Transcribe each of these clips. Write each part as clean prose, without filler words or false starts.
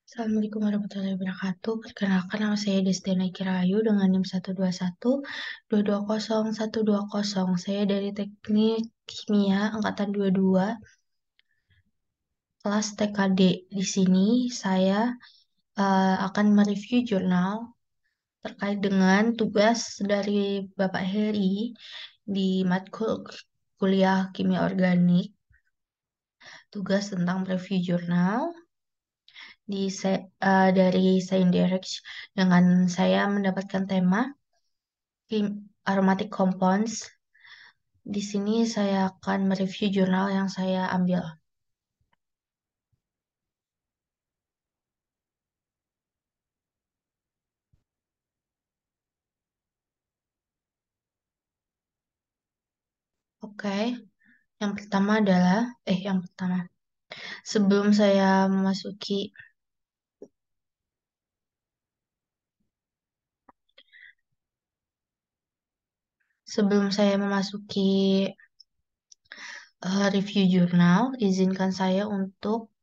Assalamualaikum warahmatullahi wabarakatuh. Perkenalkan nama saya Destiana Kirayu dengan NIM 121 220 120. Saya dari Teknik Kimia angkatan 22 kelas TKD. Di sini saya akan mereview jurnal terkait dengan tugas dari Bapak Heri di matkul kuliah Kimia Organik. Tugas tentang review jurnal dari Sciendirect dengan saya mendapatkan tema aromatic compounds. Di sini saya akan mereview jurnal yang saya ambil. Oke, yang pertama adalah yang pertama. Sebelum saya memasuki sebelum saya memasuki review jurnal, izinkan saya untuk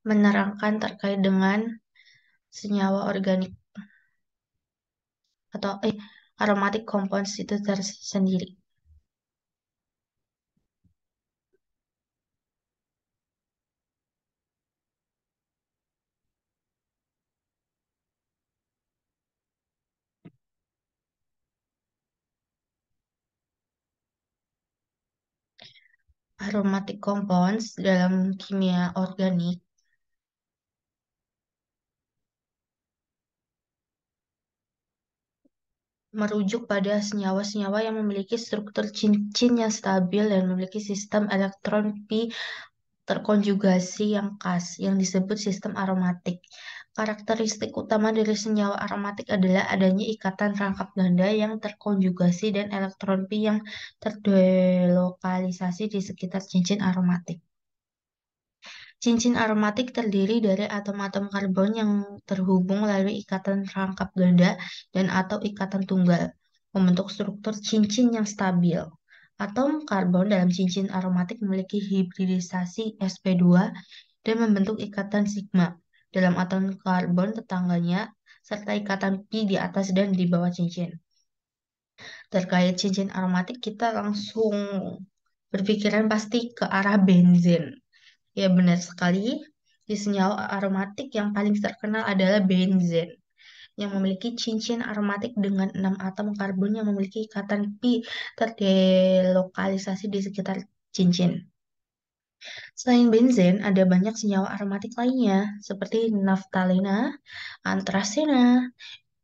menerangkan terkait dengan senyawa organik atau aromatic compounds itu tersendiri. Aromatic compounds dalam kimia organik merujuk pada senyawa-senyawa yang memiliki struktur cincin yang stabil dan memiliki sistem elektron pi terkonjugasi yang khas, yang disebut sistem aromatik. Karakteristik utama dari senyawa aromatik adalah adanya ikatan rangkap ganda yang terkonjugasi dan elektron pi yang terdelokalisasi di sekitar cincin aromatik. Cincin aromatik terdiri dari atom-atom karbon yang terhubung melalui ikatan rangkap ganda dan atau ikatan tunggal, membentuk struktur cincin yang stabil. Atom karbon dalam cincin aromatik memiliki hibridisasi sp2 dan membentuk ikatan sigma dalam atom karbon tetangganya, serta ikatan pi di atas dan di bawah cincin. Terkait cincin aromatik, kita langsung berpikiran pasti ke arah benzin. Ya, benar sekali. Di senyawa aromatik yang paling terkenal adalah benzen, yang memiliki cincin aromatik dengan 6 atom karbon yang memiliki ikatan pi terdelokalisasi di sekitar cincin. Selain benzen, ada banyak senyawa aromatik lainnya, seperti naftalena, antrasena,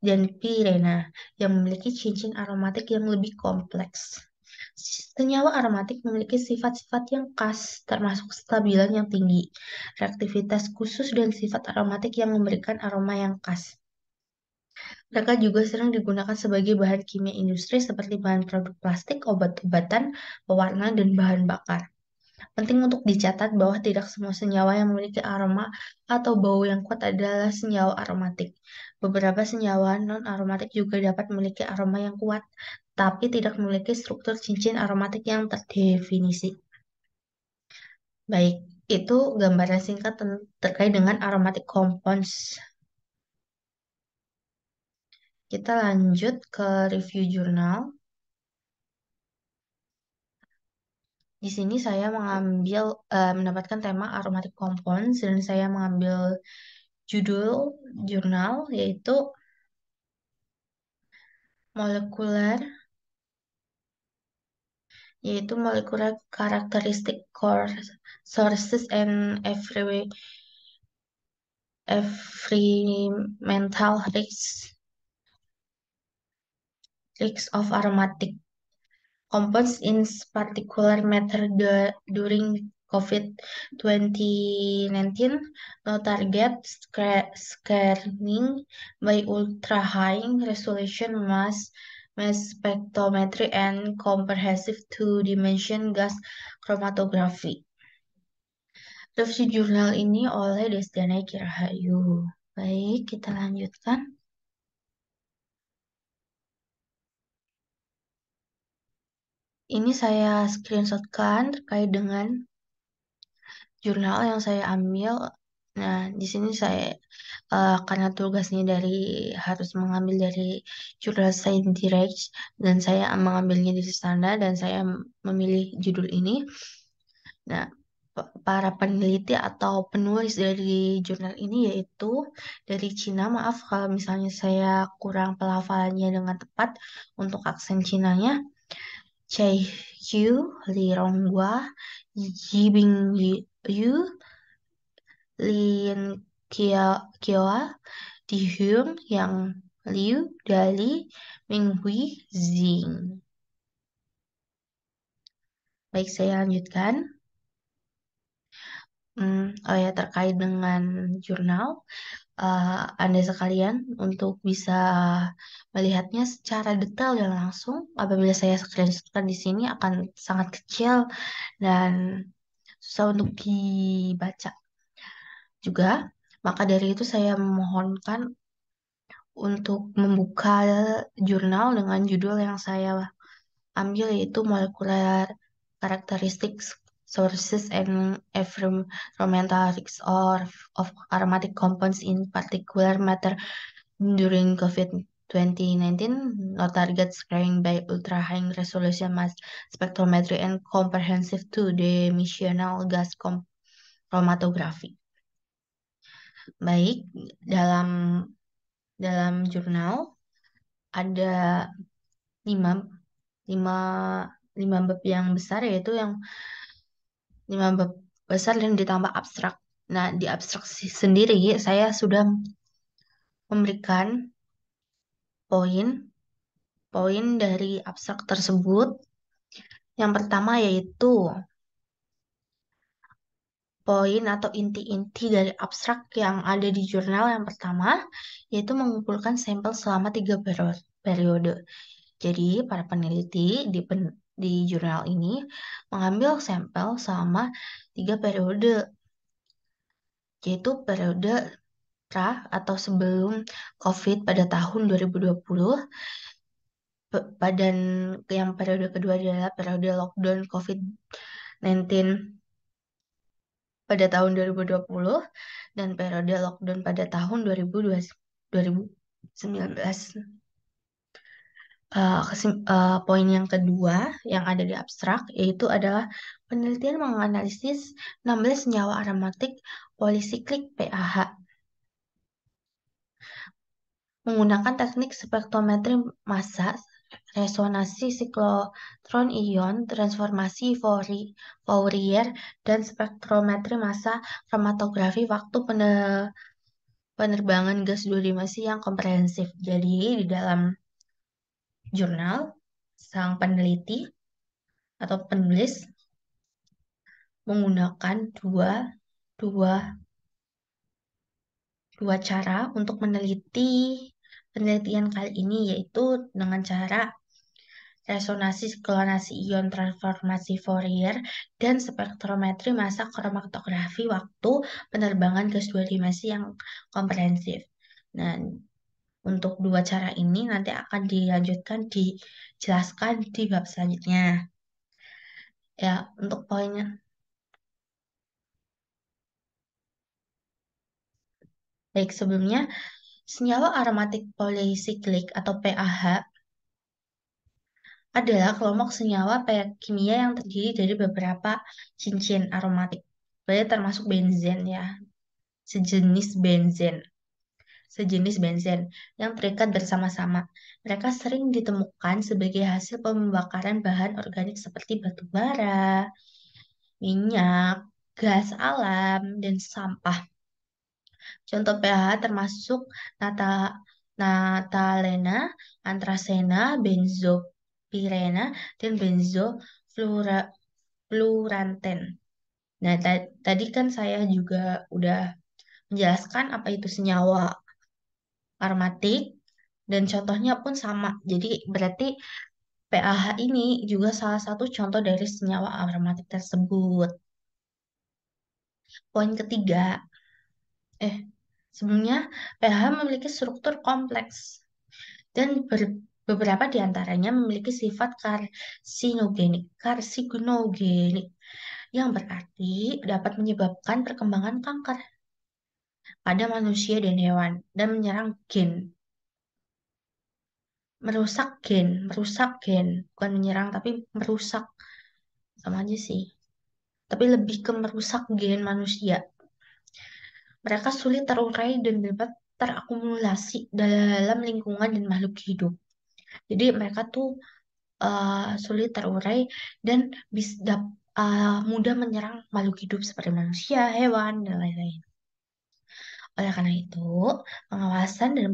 dan pirena, yang memiliki cincin aromatik yang lebih kompleks. Senyawa aromatik memiliki sifat-sifat yang khas, termasuk kestabilan yang tinggi, reaktivitas khusus, dan sifat aromatik yang memberikan aroma yang khas. Mereka juga sering digunakan sebagai bahan kimia industri seperti bahan produk plastik, obat-obatan, pewarna, dan bahan bakar. Penting untuk dicatat bahwa tidak semua senyawa yang memiliki aroma atau bau yang kuat adalah senyawa aromatik. Beberapa senyawa non-aromatik juga dapat memiliki aroma yang kuat, tapi tidak memiliki struktur cincin aromatik yang terdefinisi. Baik, itu gambaran singkat terkait dengan aromatic compounds. Kita lanjut ke review jurnal. Di sini saya mendapatkan tema aromatic compounds dan saya mengambil judul jurnal yaitu molekuler molecular characteristic core sources and mental risks of aromatic compounds in particular matter during COVID-2019. No target scanning by ultra high resolution mass spectrometry and comprehensive two-dimension gas chromatography. Review jurnal ini oleh Destiana Kirahayu. Baik, kita lanjutkan. Ini saya screenshotkan terkait dengan jurnal yang saya ambil. Nah, di sini saya karena tugasnya dari harus mengambil dari jurnal Scientific dan saya mengambilnya di sana dan saya memilih judul ini. Nah, para peneliti atau penulis dari jurnal ini yaitu dari Cina. Maaf kalau misalnya saya kurang pelafalannya dengan tepat untuk aksen Cinanya. Chai Yu, Li Ronghua, Yi Yu, Lin Kioa, Di Hyun, Yang Liu, Dali, Minghui, Zing. Baik, saya lanjutkan. Oh ya, terkait dengan jurnal, Anda sekalian untuk bisa melihatnya secara detail dan langsung, apabila saya screenshotkan di sini akan sangat kecil dan susah untuk dibaca juga. Maka dari itu saya memohonkan untuk membuka jurnal dengan judul yang saya ambil yaitu Molecular Characteristics, Sources and Environmentalics of Aromatic Compounds in Particular Matter during COVID-19, no target screening by ultra-high resolution mass spectrometry and comprehensive two-dimensional gas chromatography. Baik, dalam dalam jurnal ada lima lima lima bab yang besar, yaitu yang lima bab besar dan ditambah abstrak. Nah, di abstrak sendiri saya sudah memberikan poin-poin dari abstrak tersebut. Yang pertama yaitu poin atau inti-inti dari abstrak yang ada di jurnal yang pertama, yaitu mengumpulkan sampel selama 3 periode. Jadi, para peneliti di jurnal ini mengambil sampel selama 3 periode, yaitu periode pra atau sebelum COVID pada tahun 2020, dan yang periode kedua adalah periode lockdown COVID-19 pada tahun 2020 dan periode lockdown pada tahun 2019. Poin yang kedua yang ada di abstrak yaitu adalah penelitian menganalisis 16 senyawa aromatik polisiklik PAH menggunakan teknik spektrometri massa, resonansi siklotron ion, transformasi Fourier, dan spektrometri massa kromatografi waktu penerbangan gas dua dimensi yang komprehensif. Jadi, di dalam jurnal, sang peneliti atau penulis menggunakan dua, dua cara untuk meneliti penelitian kali ini, yaitu dengan cara resonansi klonasi ion, transformasi Fourier, dan spektrometri massa kromatografi waktu penerbangan gas dua dimensi yang komprehensif. Nah, untuk dua cara ini nanti akan dilanjutkan dijelaskan di bab selanjutnya. Ya, untuk poinnya. Baik, sebelumnya, senyawa aromatik polycyclic atau PAH adalah kelompok senyawa kimia yang terdiri dari beberapa cincin aromatik. Berarti termasuk benzen ya, sejenis benzen, sejenis benzen yang terikat bersama-sama. Mereka sering ditemukan sebagai hasil pembakaran bahan organik seperti batu bara, minyak, gas alam, dan sampah. Contoh pH termasuk nata, natalena, antrasena, benzopirena, dan benzofluoranten. Nah, tadi kan saya juga udah menjelaskan apa itu senyawa aromatik dan contohnya pun sama. Jadi berarti PAH ini juga salah satu contoh dari senyawa aromatik tersebut. Poin ketiga, eh sebelumnya pH memiliki struktur kompleks dan Beberapa di antaranya memiliki sifat karsinogenik, yang berarti dapat menyebabkan perkembangan kanker pada manusia dan hewan, dan menyerang gen, merusak gen, bukan menyerang tapi merusak, sama aja sih. Tapi lebih ke merusak gen manusia. Mereka sulit terurai dan dapat terakumulasi dalam lingkungan dan makhluk hidup. Jadi mereka tuh sulit terurai dan bisa mudah menyerang makhluk hidup seperti manusia, hewan, dan lain-lain. Oleh karena itu, pengawasan dan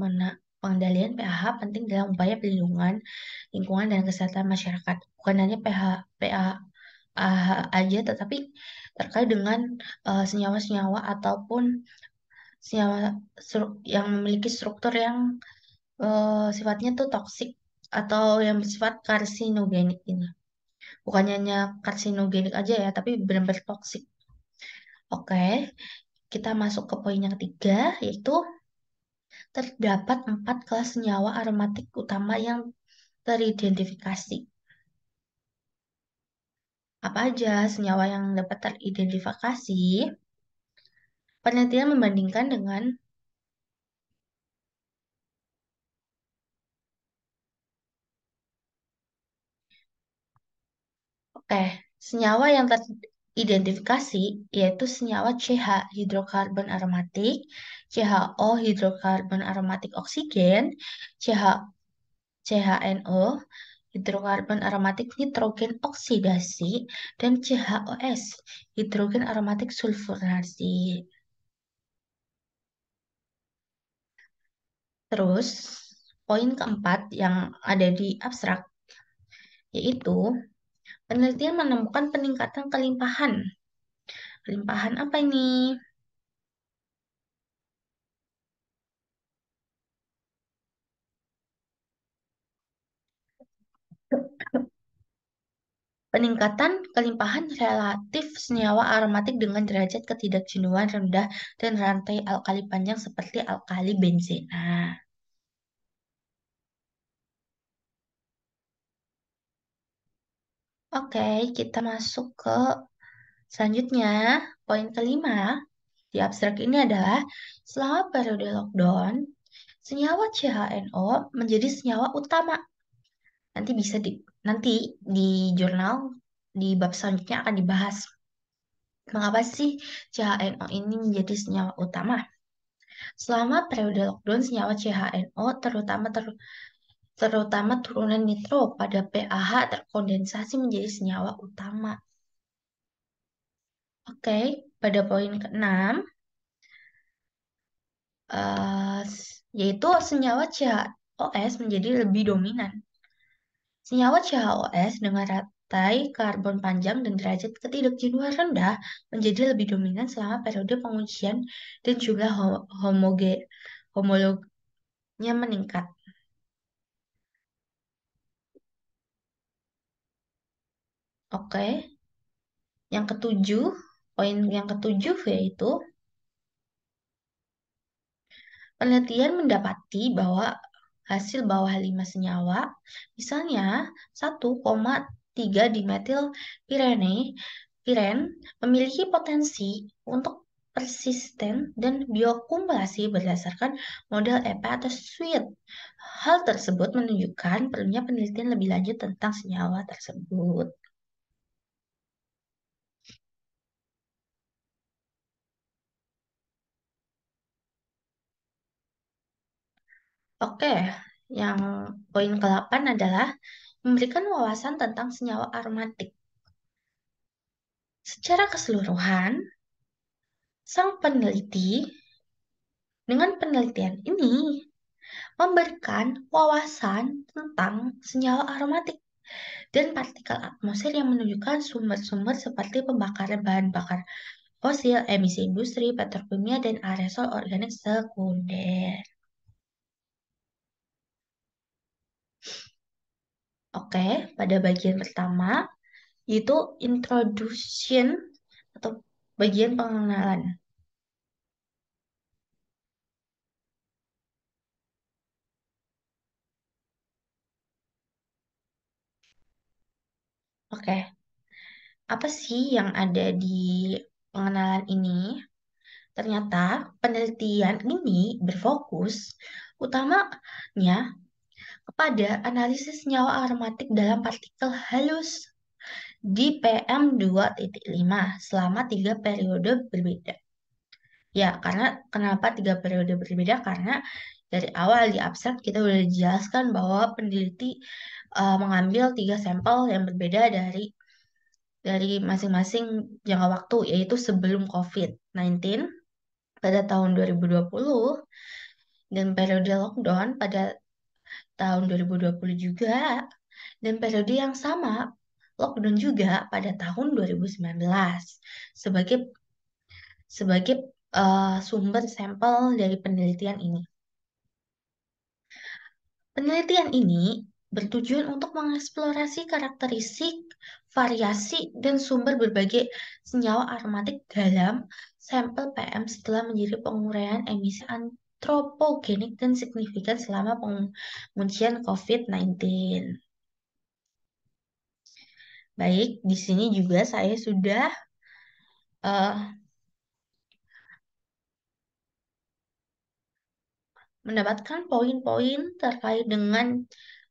pengendalian pH penting dalam upaya pelindungan lingkungan dan kesehatan masyarakat. Bukan hanya pH aja, tetapi terkait dengan senyawa-senyawa ataupun senyawa yang memiliki struktur yang sifatnya tuh toksik atau yang bersifat karsinogenik ini. Bukan hanya karsinogenik aja ya, tapi benar-benar toksik. Oke, kita masuk ke poin yang ketiga, yaitu terdapat 4 kelas senyawa aromatik utama yang teridentifikasi. Apa aja senyawa yang dapat teridentifikasi? Penelitian membandingkan dengan Oke, senyawa yang teridentifikasi yaitu senyawa CH hidrokarbon aromatik, CHO hidrokarbon aromatik oksigen, CH, CHNO hidrokarbon aromatik nitrogen oksidasi, dan CHOS hidrogen aromatik sulfurasi. Terus, poin keempat yang ada di abstrak yaitu penelitian menemukan peningkatan kelimpahan. Kelimpahan apa ini? Peningkatan kelimpahan relatif senyawa aromatik dengan derajat ketidakjenuhan rendah dan rantai alkali panjang seperti alkali benzena. Oke, kita masuk ke selanjutnya. Poin kelima di abstrak ini adalah selama periode lockdown, senyawa CHNO menjadi senyawa utama. Nanti bisa di nanti di jurnal di bab selanjutnya akan dibahas. Mengapa sih CHNO ini menjadi senyawa utama? Selama periode lockdown, senyawa CHNO terutama turunan nitro pada pAH terkondensasi menjadi senyawa utama. Oke, pada poin keenam, eh, yaitu senyawa CHOS menjadi lebih dominan. Senyawa CHOS dengan rantai karbon panjang dan derajat ketidakjenuhan rendah menjadi lebih dominan selama periode pengujian dan jumlah homolognya meningkat. Oke, yang ketujuh, poin yang ketujuh yaitu penelitian mendapati bahwa hasil bawah 5 senyawa, misalnya 1,3 dimetil pirene, piren, memiliki potensi untuk persisten dan bioakumulasi berdasarkan model EPA atau SWIT. Hal tersebut menunjukkan perlunya penelitian lebih lanjut tentang senyawa tersebut. Oke, yang poin ke-8 adalah memberikan wawasan tentang senyawa aromatik. Secara keseluruhan, sang peneliti dengan penelitian ini memberikan wawasan tentang senyawa aromatik dan partikel atmosfer yang menunjukkan sumber-sumber seperti pembakaran bahan bakar fosil, emisi industri, petrokimia, dan aerosol organik sekunder. Oke, pada bagian pertama yaitu introduction atau bagian pengenalan. Oke, apa sih yang ada di pengenalan ini? Ternyata penelitian ini berfokus utamanya kepada analisis senyawa aromatik dalam partikel halus di PM2.5 selama 3 periode berbeda. Ya, karena kenapa 3 periode berbeda? Karena dari awal di abstrak kita udah dijelaskan bahwa peneliti mengambil 3 sampel yang berbeda dari masing-masing jangka waktu, yaitu sebelum COVID-19 pada tahun 2020 dan periode lockdown pada tahun 2020 juga, dan periode yang sama lockdown juga pada tahun 2019 sebagai sebagai sumber sampel dari penelitian ini. Penelitian ini bertujuan untuk mengeksplorasi karakteristik, variasi, dan sumber berbagai senyawa aromatik dalam sampel PM setelah menjadi penguraian emisi antropogenik dan signifikan selama penguncian COVID-19. Baik, di sini juga saya sudah eh, mendapatkan poin-poin terkait dengan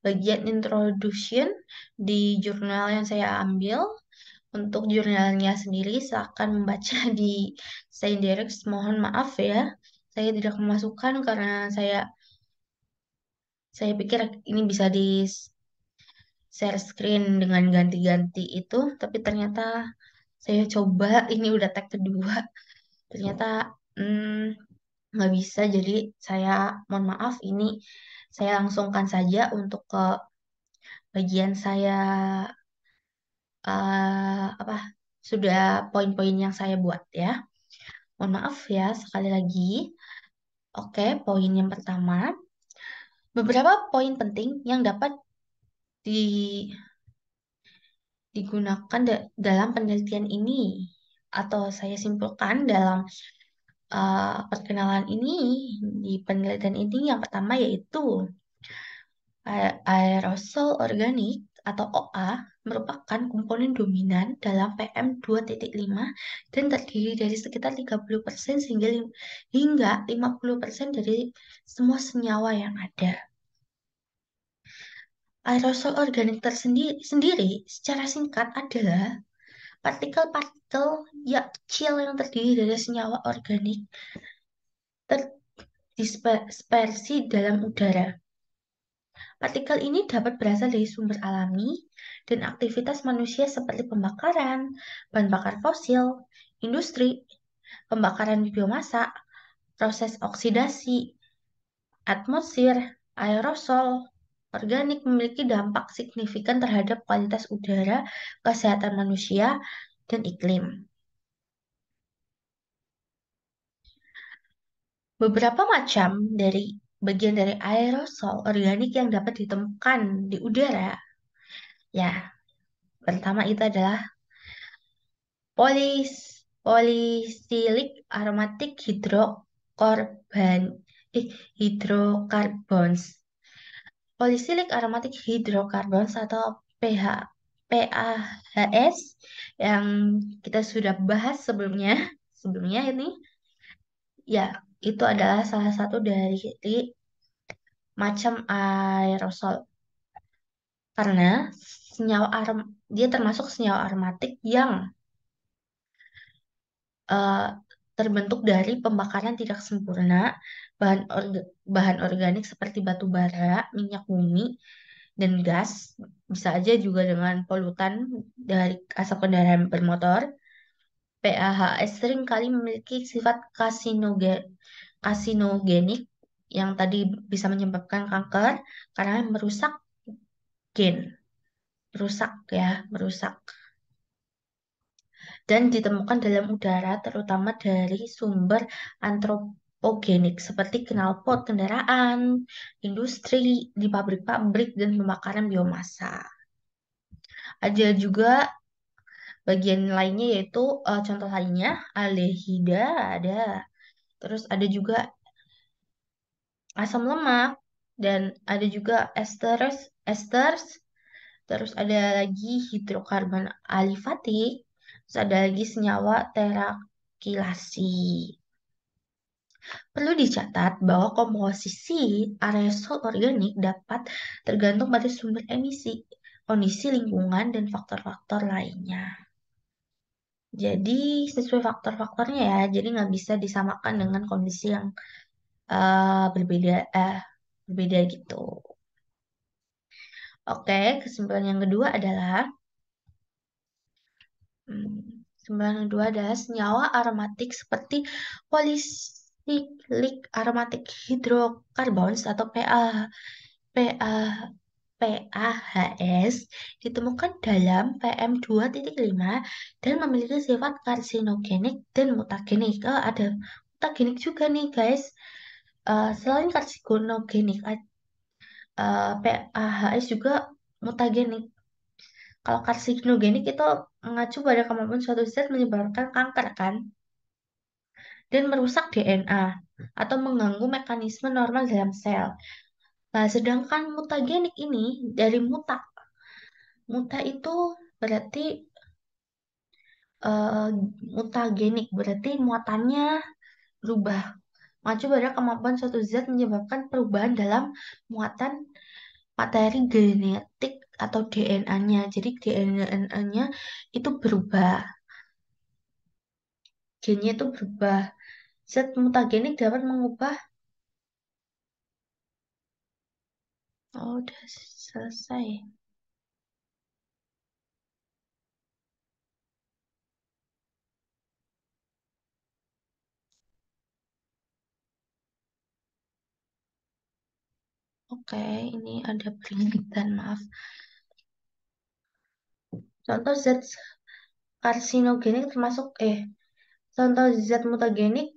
bagian introduction di jurnal yang saya ambil. Untuk jurnalnya sendiri, silakan membaca di Sainderex. Mohon maaf ya, saya tidak memasukkan karena saya pikir ini bisa di share screen dengan ganti-ganti itu, tapi ternyata saya coba ini udah tag kedua, ternyata nggak bisa. Jadi saya mohon maaf, ini saya langsungkan saja untuk ke bagian saya apa sudah poin-poin yang saya buat ya. Mohon maaf ya sekali lagi. Oke, poin yang pertama, beberapa poin penting yang dapat di- digunakan dalam penelitian ini atau saya simpulkan dalam perkenalan ini di penelitian ini, yang pertama yaitu aerosol organik atau OA merupakan komponen dominan dalam PM2.5 dan terdiri dari sekitar 30% hingga 50% dari semua senyawa yang ada. Aerosol organik tersendiri sendiri secara singkat adalah partikel-partikel yang kecil yang terdiri dari senyawa organik terdispersi dalam udara. Partikel ini dapat berasal dari sumber alami dan aktivitas manusia seperti pembakaran, bahan bakar fosil, industri, pembakaran biomasa, proses oksidasi, atmosfer, aerosol, organik memiliki dampak signifikan terhadap kualitas udara, kesehatan manusia, dan iklim. Beberapa macam dari bagian dari aerosol organik yang dapat ditemukan di udara. Ya, pertama itu adalah polis polisilik aromatic hidrokorban hidrokarbons. Polisilik aromatic hydrocarbons atau PAHs yang kita sudah bahas sebelumnya. Sebelumnya ini ya, itu adalah salah satu dari macam aerosol karena dia termasuk senyawa aromatik yang eh, terbentuk dari pembakaran tidak sempurna bahan organik seperti batu bara, minyak bumi, dan gas. Bisa aja juga dengan polutan dari asap kendaraan bermotor. PAHs seringkali memiliki sifat kasinogenik yang tadi bisa menyebabkan kanker karena merusak gen, merusak dan ditemukan dalam udara terutama dari sumber antropogenik seperti knalpot kendaraan, industri, di pabrik-pabrik, dan pembakaran biomasa. Ada juga bagian lainnya yaitu contoh lainnya aldehida ada. Terus ada juga asam lemak dan ada juga esters esters Terus ada lagi hidrokarbon alifatik, terus ada lagi senyawa terakilasi. Perlu dicatat bahwa komposisi aerosol organik dapat tergantung pada sumber emisi, kondisi lingkungan, dan faktor-faktor lainnya. Jadi sesuai faktor-faktornya ya, jadi nggak bisa disamakan dengan kondisi yang berbeda, berbeda gitu. Oke, kesimpulan yang kedua adalah kesimpulan yang kedua adalah senyawa aromatik seperti polycyclic aromatic hydrocarbons atau PA, PAHS ditemukan dalam PM2.5 dan memiliki sifat karsinogenik dan mutagenik. Oh, ada mutagenik juga nih guys. Selain karsinogenik, PAHS juga mutagenik. Kalau karsinogenik itu mengacu pada kemampuan suatu zat menyebabkan kanker kan, dan merusak DNA atau mengganggu mekanisme normal dalam sel. Nah, sedangkan mutagenik ini dari muta. Muta itu berarti eh, mutagenik, berarti muatannya berubah. Mengacu pada kemampuan suatu zat menyebabkan perubahan dalam muatan materi genetik atau DNA-nya. Jadi DNA-nya itu berubah. Gennya itu berubah. Zat mutagenik dapat mengubah. Oh, udah selesai. Oke, ini ada peringatan, maaf. Contoh zat karsinogenik termasuk contoh zat mutagenik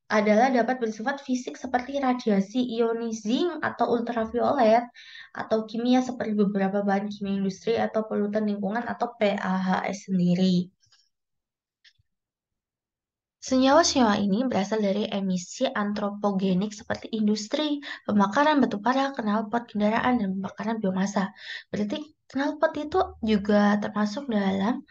adalah dapat bersifat fisik seperti radiasi ionizing atau ultraviolet atau kimia seperti beberapa bahan kimia industri atau polutan lingkungan atau PAHS sendiri. Senyawa-senyawa ini berasal dari emisi antropogenik seperti industri, pembakaran batu bara, knalpot kendaraan, dan pembakaran biomasa. Berarti knalpot itu juga termasuk dalam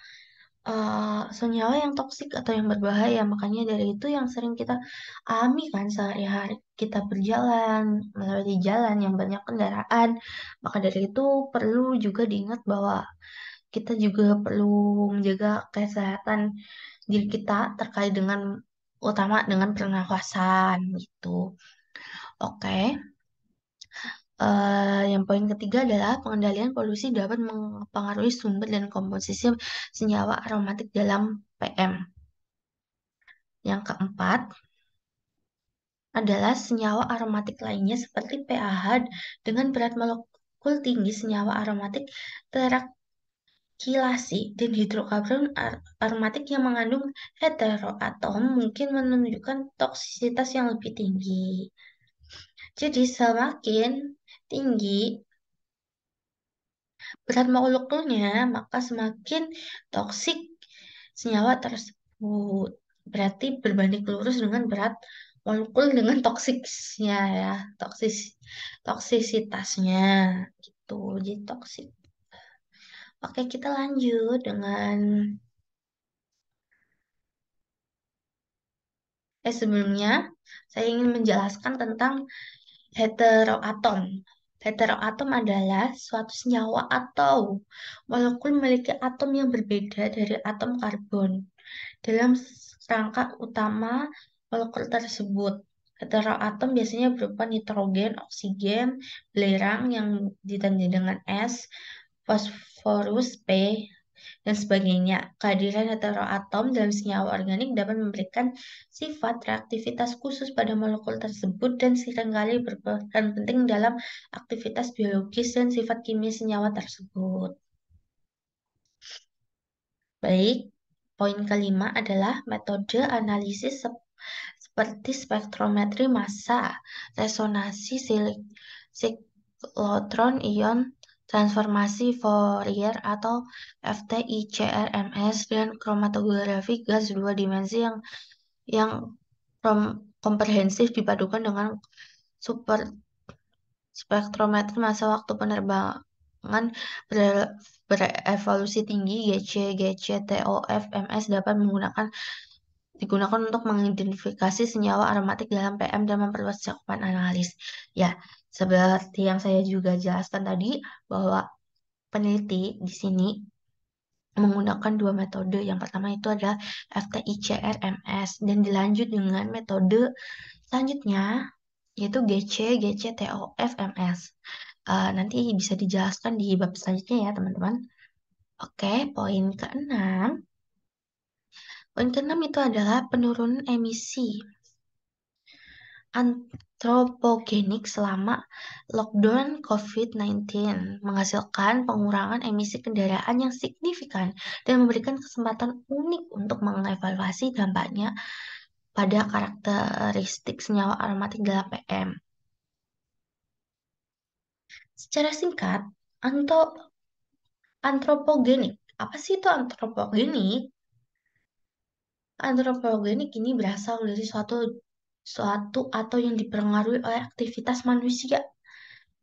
senyawa yang toksik atau yang berbahaya. Makanya dari itu yang sering kita alami kan sehari-hari kita berjalan, melewati jalan yang banyak kendaraan. Maka dari itu perlu juga diingat bahwa kita juga perlu menjaga kesehatan diri kita terkait dengan utama dengan pernafasan gitu. Oke. Yang poin ketiga adalah pengendalian polusi dapat mempengaruhi sumber dan komposisi senyawa aromatik dalam PM. Yang keempat adalah senyawa aromatik lainnya seperti PAH dengan berat molekul tinggi senyawa aromatik terakilasi dan hidrokarbon aromatik yang mengandung heteroatom mungkin menunjukkan toksisitas yang lebih tinggi. Jadi semakin tinggi berat molekulnya, maka semakin toksik senyawa tersebut. Berarti berbanding lurus dengan berat molekul dengan toksiknya ya, toksisitasnya gitu. Jadi toksik. Oke, kita lanjut dengan sebelumnya saya ingin menjelaskan tentang heteroatom. Heteroatom adalah suatu senyawa atau molekul memiliki atom yang berbeda dari atom karbon dalam rangka utama molekul tersebut. Heteroatom biasanya berupa nitrogen, oksigen, belerang yang ditandai dengan S, fosforus P, dan sebagainya. Kehadiran heteroatom dalam senyawa organik dapat memberikan sifat reaktivitas khusus pada molekul tersebut dan seringkali berperan penting dalam aktivitas biologis dan sifat kimia senyawa tersebut. Baik, poin kelima adalah metode analisis seperti spektrometri massa, resonansi siklotron ion, transformasi Fourier atau FTICRMS, dan kromatografi gas dua dimensi yang komprehensif dipadukan dengan super spektrometri massa waktu penerbangan dengan berevolusi tinggi GC, GC, TOF, MS dapat digunakan untuk mengidentifikasi senyawa aromatik dalam PM dan memperluas cakupan analis. Ya, seperti yang saya juga jelaskan tadi bahwa peneliti di sini menggunakan dua metode. Yang pertama itu adalah FTICRMS dan dilanjut dengan metode selanjutnya yaitu GC, GC, TOF, MS. Nanti bisa dijelaskan di bab selanjutnya ya teman-teman. Oke, poin keenam. Poin keenam itu adalah penurunan emisi antropogenik selama lockdown COVID-19 menghasilkan pengurangan emisi kendaraan yang signifikan dan memberikan kesempatan unik untuk mengevaluasi dampaknya pada karakteristik senyawa aromatik dalam PM. Secara singkat, antropogenik. Apa sih itu antropogenik? Antropogenik ini berasal dari suatu atau yang dipengaruhi oleh aktivitas manusia.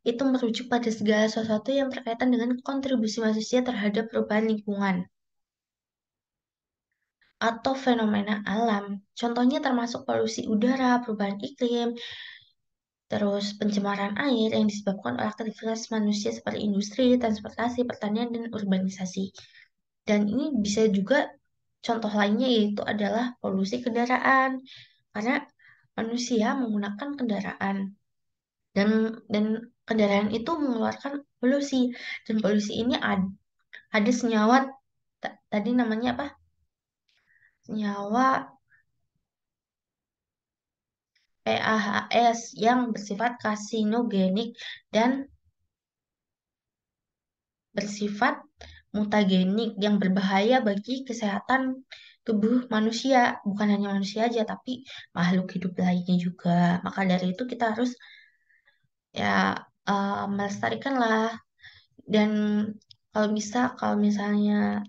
Itu merujuk pada segala sesuatu yang berkaitan dengan kontribusi manusia terhadap perubahan lingkungan atau fenomena alam. Contohnya termasuk polusi udara, perubahan iklim, terus pencemaran air yang disebabkan oleh aktivitas manusia seperti industri, transportasi, pertanian, dan urbanisasi. Dan ini bisa juga contoh lainnya yaitu adalah polusi kendaraan, karena manusia menggunakan kendaraan dan dan kendaraan itu mengeluarkan polusi dan polusi ini ada senyawa tadi namanya apa? Senyawa PAHS yang bersifat karsinogenik dan bersifat mutagenik yang berbahaya bagi kesehatan tubuh manusia, bukan hanya manusia aja tapi makhluk hidup lainnya juga. Maka dari itu kita harus ya melestarikan lah dan kalau misalnya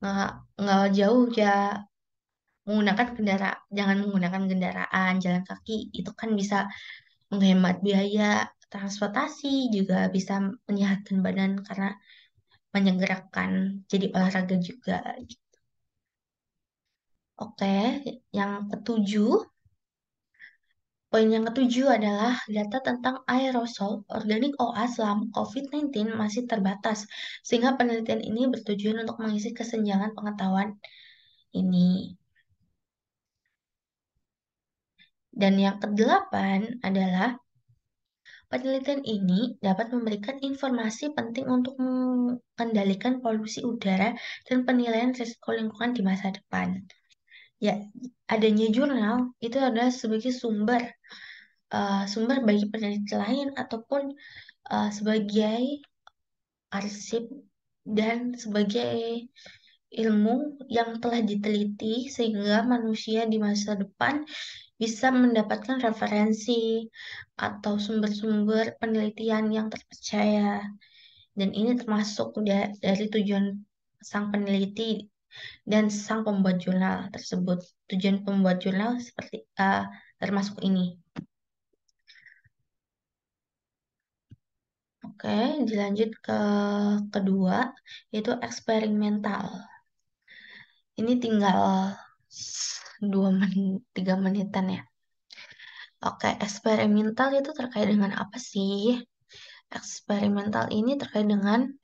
nggak nggak jauh ya jangan menggunakan kendaraan jalan kaki itu kan bisa menghemat biaya transportasi juga bisa menyehatkan badan karena menyegerakan jadi olahraga juga. Oke, yang ketujuh, poin yang ketujuh adalah data tentang aerosol organik OA selama COVID-19 masih terbatas, sehingga penelitian ini bertujuan untuk mengisi kesenjangan pengetahuan ini. Dan yang kedelapan adalah penelitian ini dapat memberikan informasi penting untuk mengendalikan polusi udara dan penilaian risiko lingkungan di masa depan. Ya, adanya jurnal itu adalah sebagai sumber bagi peneliti lain ataupun sebagai arsip dan sebagai ilmu yang telah diteliti sehingga manusia di masa depan bisa mendapatkan referensi atau sumber-sumber penelitian yang terpercaya. Dan ini termasuk dari tujuan sang peneliti dan sang pembuat jurnal tersebut. Tujuan pembuat jurnal seperti termasuk ini. Oke, dilanjut ke kedua, yaitu eksperimental. Ini tinggal 3 menitan ya. Oke, eksperimental itu terkait dengan apa sih? Eksperimental ini terkait dengan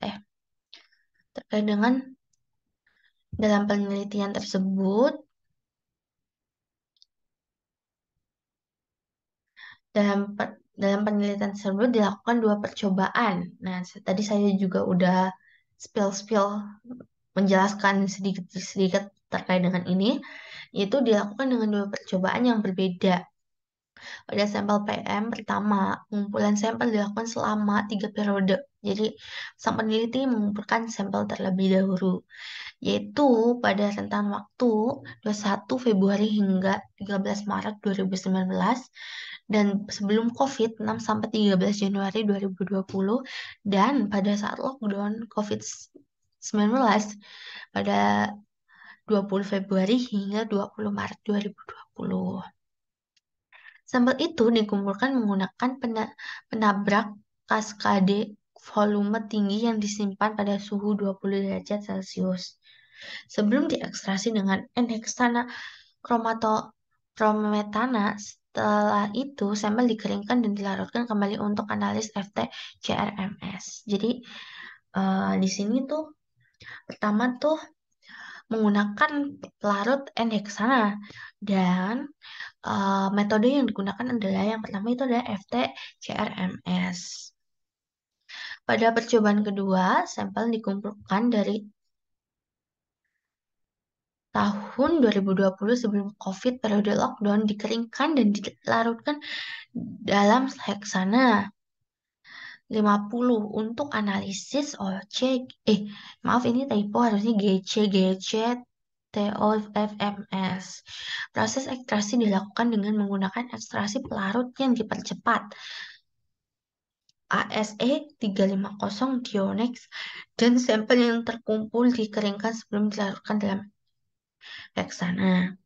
dalam penelitian tersebut, dalam penelitian tersebut dilakukan dua percobaan. Nah, tadi saya juga udah spill-spill menjelaskan sedikit-sedikit terkait dengan ini, itu dilakukan dengan dua percobaan yang berbeda. Pada sampel PM pertama, pengumpulan sampel dilakukan selama 3 periode. Jadi, sang peneliti mengumpulkan sampel terlebih dahulu, yaitu pada rentan waktu 21 Februari hingga 13 Maret 2019 dan sebelum COVID 6 sampai 13 Januari 2020 dan pada saat lockdown COVID-19 pada 20 Februari hingga 20 Maret 2020. Sampel itu dikumpulkan menggunakan penabrak kaskade volume tinggi yang disimpan pada suhu 20 derajat Celcius. Sebelum diekstraksi dengan N-heksana kromatopropmetana, setelah itu sampel dikeringkan dan dilarutkan kembali untuk analis FT-CRMS. Jadi di sini tuh pertama tuh menggunakan pelarut N-heksana dan metode yang digunakan adalah yang pertama itu adalah FT-CRMS. Pada percobaan kedua, sampel dikumpulkan dari tahun 2020 sebelum COVID, periode lockdown, dikeringkan dan dilarutkan dalam heksana 50 untuk analisis OC, maaf ini typo harusnya GC TOFMS. Proses ekstraksi dilakukan dengan menggunakan ekstraksi pelarut yang dipercepat. ASE 350 Dionex dan sampel yang terkumpul dikeringkan sebelum dilarutkan dalam heksana.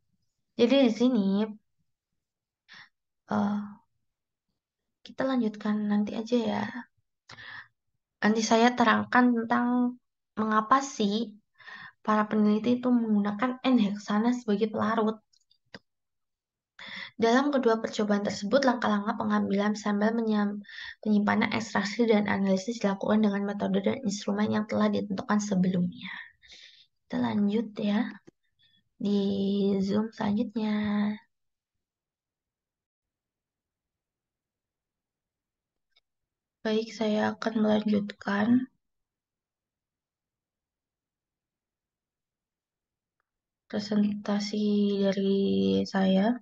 Jadi di sini eh, kita lanjutkan nanti aja ya. Nanti saya terangkan tentang mengapa sih para peneliti itu menggunakan N-heksana sebagai pelarut. Dalam kedua percobaan tersebut, langkah-langkah pengambilan sampel penyimpanan, ekstraksi, dan analisis dilakukan dengan metode dan instrumen yang telah ditentukan sebelumnya. Kita lanjut ya di Zoom selanjutnya. Baik, saya akan melanjutkan presentasi dari saya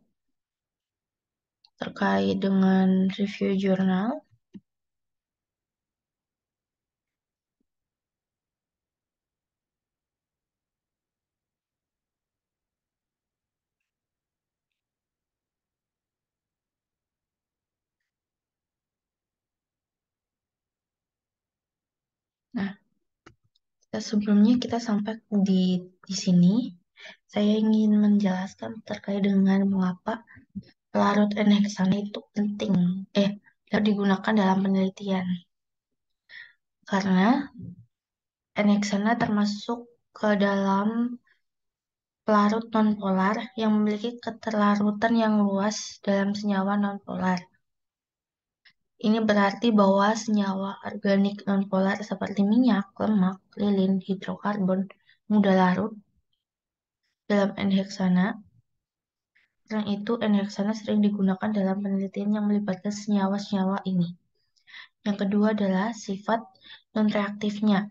terkait dengan review jurnal. Nah, sebelumnya kita sampai di sini. Saya ingin menjelaskan terkait dengan mengapa pelarut N-heksana itu penting, dapat digunakan dalam penelitian. Karena N-heksana termasuk ke dalam pelarut nonpolar yang memiliki keterlarutan yang luas dalam senyawa nonpolar. Ini berarti bahwa senyawa organik nonpolar seperti minyak, lemak, lilin, hidrokarbon mudah larut dalam N-heksana. Karena itu, N-heksana sering digunakan dalam penelitian yang melibatkan senyawa-senyawa ini. Yang kedua adalah sifat non-reaktifnya.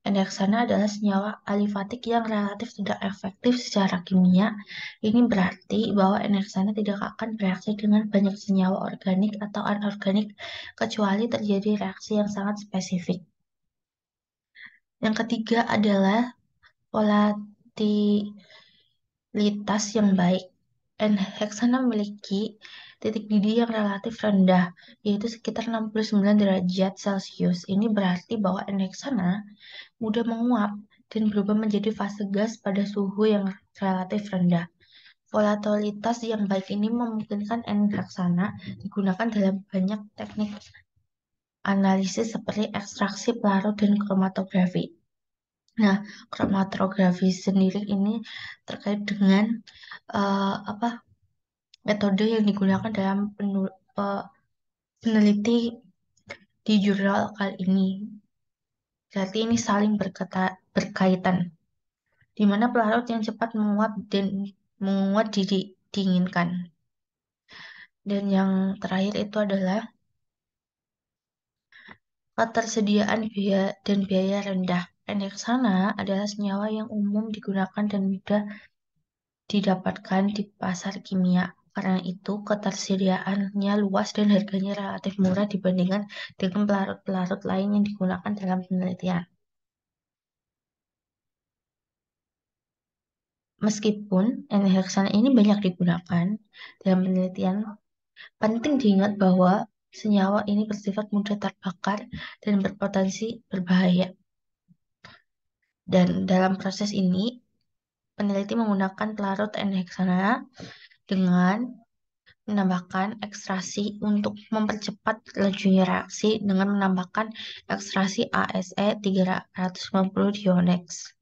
N-heksana adalah senyawa alifatik yang relatif tidak efektif secara kimia. Ini berarti bahwa N-heksana tidak akan bereaksi dengan banyak senyawa organik atau anorganik kecuali terjadi reaksi yang sangat spesifik. Yang ketiga adalah volatilitas yang baik. N-heksana memiliki titik didih yang relatif rendah, yaitu sekitar 69 derajat Celcius. Ini berarti bahwa N-heksana mudah menguap dan berubah menjadi fase gas pada suhu yang relatif rendah. Volatilitas yang baik ini memungkinkan N-heksana digunakan dalam banyak teknik analisis seperti ekstraksi, pelarut, dan kromatografi. Nah, kromatografi sendiri ini terkait dengan metode yang digunakan dalam peneliti di jurnal kali ini. Berarti ini saling berkaitan, di mana pelarut yang cepat menguap dan menguat diinginkan. Dan yang terakhir itu adalah ketersediaan biaya dan biaya rendah. Enheksana adalah senyawa yang umum digunakan dan mudah didapatkan di pasar kimia. Karena itu, ketersediaannya luas dan harganya relatif murah dibandingkan dengan pelarut-pelarut lain yang digunakan dalam penelitian. Meskipun enheksana ini banyak digunakan dalam penelitian, penting diingat bahwa senyawa ini bersifat mudah terbakar dan berpotensi berbahaya. Dan dalam proses ini, peneliti menggunakan pelarut N-heksana dengan menambahkan ekstraksi untuk mempercepat lajunya reaksi dengan menambahkan ekstraksi ASE 350 Dionex.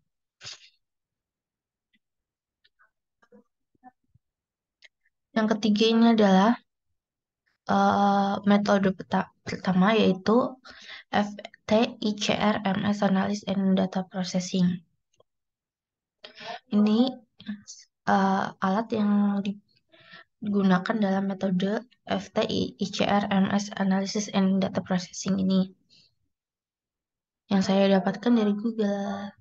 Yang ketiga ini adalah metode pertama yaitu FTICR-MS Analysis and Data Processing. Ini alat yang digunakan dalam metode FTICR-MS Analysis and Data Processing ini yang saya dapatkan dari Google.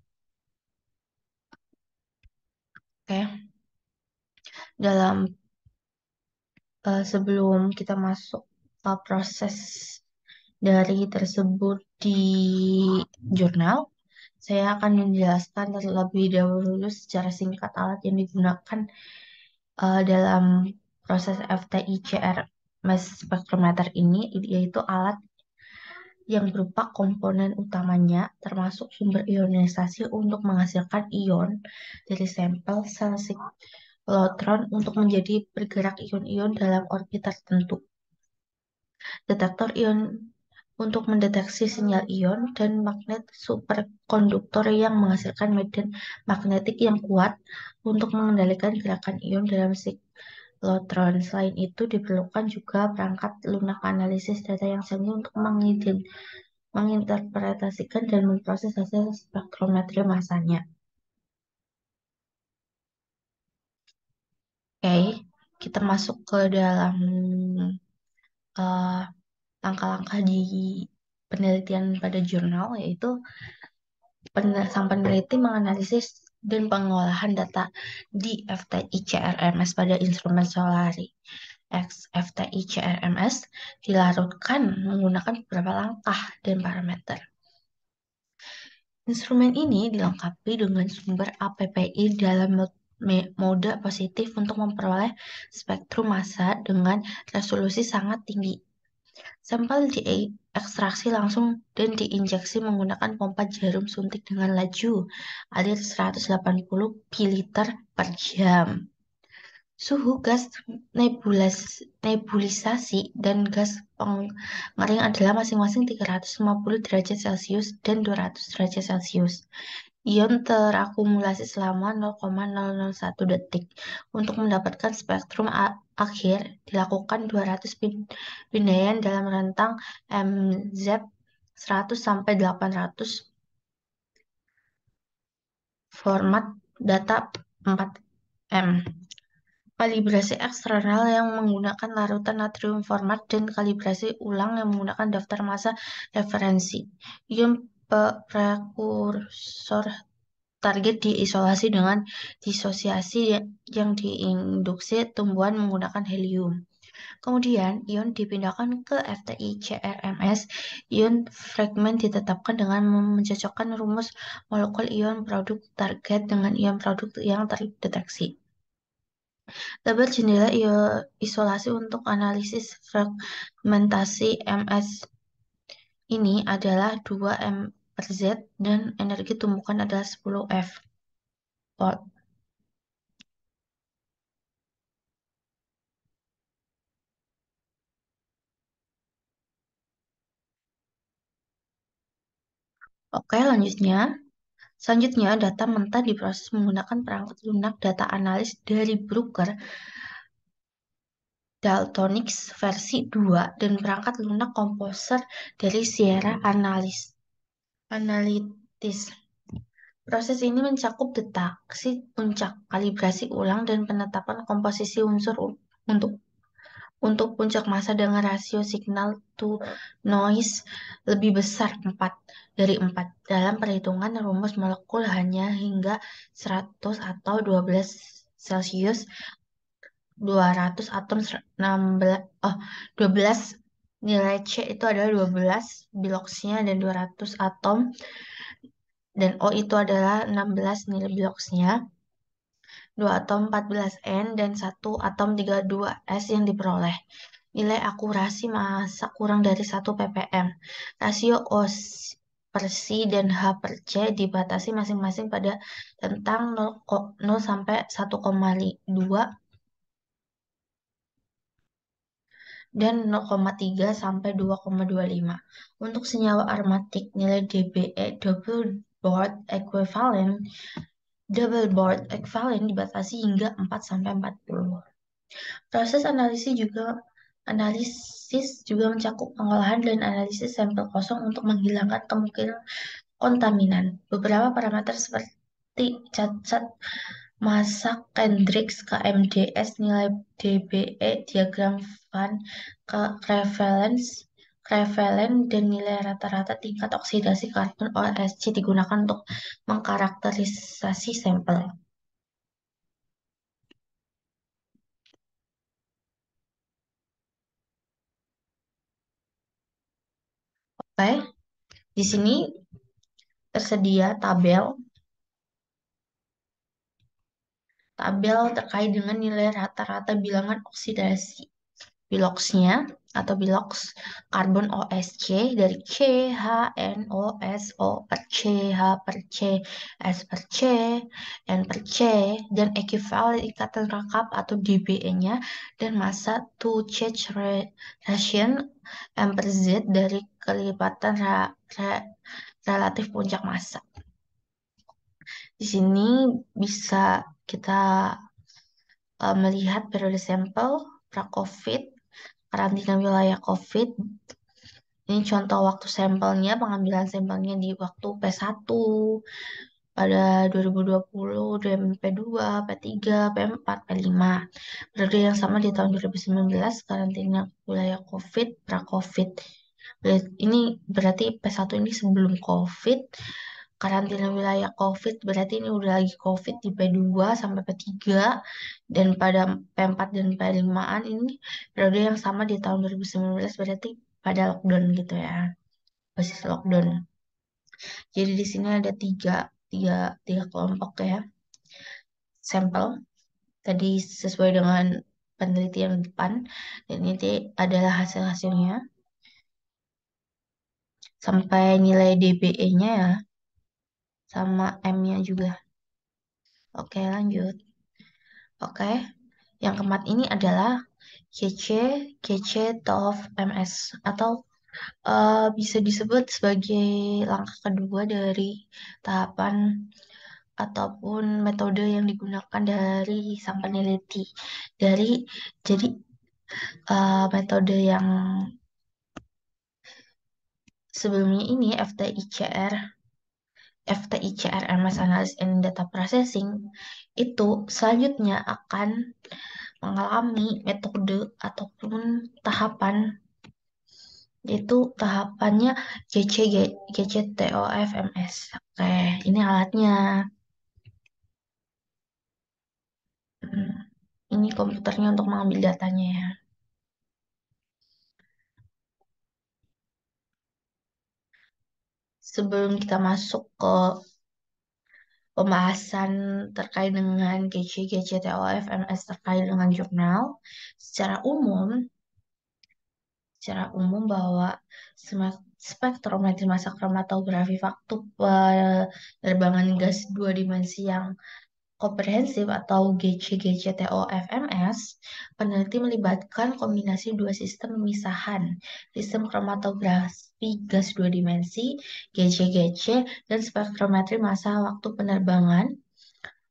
Oke, dalam sebelum kita masuk ke proses dari tersebut di jurnal, saya akan menjelaskan terlebih dahulu secara singkat alat yang digunakan dalam proses FTICR mass spectrometer ini, yaitu alat yang berupa komponen utamanya termasuk sumber ionisasi untuk menghasilkan ion dari sampel sel siklotron untuk menjadi bergerak ion-ion dalam orbit tertentu. Detektor ion untuk mendeteksi sinyal ion dan magnet superkonduktor yang menghasilkan medan magnetik yang kuat untuk mengendalikan gerakan ion dalam siklotron. Selain itu, diperlukan juga perangkat lunak analisis data yang canggih untuk menginterpretasikan dan memproses hasil spektrometri massanya. Oke, kita masuk ke dalam eh, langkah-langkah di penelitian pada jurnal, yaitu sang peneliti menganalisis dan pengolahan data di FTIC-RMS pada instrumen Solari X FTIC-RMS dilarutkan menggunakan beberapa langkah dan parameter. Instrumen ini dilengkapi dengan sumber APPI dalam mode positif untuk memperoleh spektrum massa dengan resolusi sangat tinggi. Sampel diekstraksi langsung dan diinjeksi menggunakan pompa jarum suntik dengan laju alir 180 pililiter per jam. Suhu gas nebulisasi dan gas pengering adalah masing-masing 350 derajat Celcius dan 200 derajat Celcius. Ion terakumulasi selama 0,001 detik. Untuk mendapatkan spektrum akhir, dilakukan 200 pindaian dalam rentang MZ 100 sampai 800 format data 4M. Kalibrasi eksternal yang menggunakan larutan natrium format dan kalibrasi ulang yang menggunakan daftar massa referensi. Ion prekursor target diisolasi dengan disosiasi yang diinduksi tumbuhan menggunakan helium. Kemudian, ion dipindahkan ke FTIC-RMS. Ion fragmen ditetapkan dengan mencocokkan rumus molekul ion produk target dengan ion produk yang terdeteksi. Tabel jendela isolasi untuk analisis fragmentasi MS ini adalah 2 M per Z dan energi tumbukan adalah 10 F. Volt. Oke, Selanjutnya, data mentah diproses menggunakan perangkat lunak data analis dari Bruker Daltonics versi 2 dan perangkat lunak komposer dari Sierra Analytis. Proses ini mencakup deteksi puncak, kalibrasi ulang, dan penetapan komposisi unsur untuk puncak massa dengan rasio signal to noise lebih besar 4 dari 4 dalam perhitungan rumus molekul hanya hingga 100 atau 12 Celcius 200 atom 16 12 nilai C itu adalah 12 biloxnya dan 200 atom dan O itu adalah 16 nilai biloxnya 2 atom 14N dan 1 atom 32S yang diperoleh. Nilai akurasi massa kurang dari 1 ppm. Rasio O per C dan H per C dibatasi masing-masing pada tentang 0 sampai 1,2 dan 0,3 sampai 2,25. Untuk senyawa aromatik, nilai DBE double board equivalent dibatasi hingga 4 sampai 40. Proses analisis juga mencakup pengolahan dan analisis sampel kosong untuk menghilangkan kemungkinan kontaminan. Beberapa parameter seperti cacat massa Kendricks, KMDS, nilai DBE, diagram Van Crevelen, dan nilai rata-rata tingkat oksidasi karbon OSC digunakan untuk mengkarakterisasi sampel. Oke, di sini tersedia tabel terkait dengan nilai rata-rata bilangan oksidasi biloxnya atau bilox karbon OSC dari CHNOSO per CH per C S per C N per C dan ekuivalen ikatan rangkap atau DBE-nya dan massa to charge ratio M per Z dari kelipatan relatif puncak massa. Di sini bisa kita melihat periode sampel pra-COVID, karantina wilayah COVID. Ini contoh waktu sampelnya, pengambilan sampelnya di waktu P1 pada 2020, P2, P3, P4, P5. Periode yang sama di tahun 2019, karantina wilayah COVID, pra-COVID. Ini berarti P1 ini sebelum COVID, karantina wilayah COVID berarti ini udah lagi COVID di P2 sampai P3, dan pada P4 dan P5-an ini periode yang sama di tahun 2019 berarti pada lockdown gitu ya, basis lockdown. Jadi di sini ada tiga, tiga kelompok ya sampel tadi sesuai dengan penelitian depan, dan ini adalah hasil-hasilnya sampai nilai DBE-nya ya sama M-nya juga. Oke, lanjut. Oke, yang keempat ini adalah GC GC TOF MS atau bisa disebut sebagai langkah kedua dari tahapan ataupun metode yang digunakan dari sang peneliti. Jadi metode yang sebelumnya ini FTICR MS Analysis and Data Processing itu selanjutnya akan mengalami metode ataupun tahapan, yaitu tahapannya GCTOFMS. Oke, ini alatnya. Hmm, ini komputernya untuk mengambil datanya ya. Sebelum kita masuk ke pembahasan terkait dengan GCTOFMS terkait dengan jurnal, secara umum secara umum bahwa spektrometri massa kromatografi waktu penerbangan gas dua dimensi yang komprehensif atau GCTOFMS, peneliti melibatkan kombinasi dua sistem pemisahan, sistem kromatografi gas dua dimensi GCGC dan spektrometri massa waktu penerbangan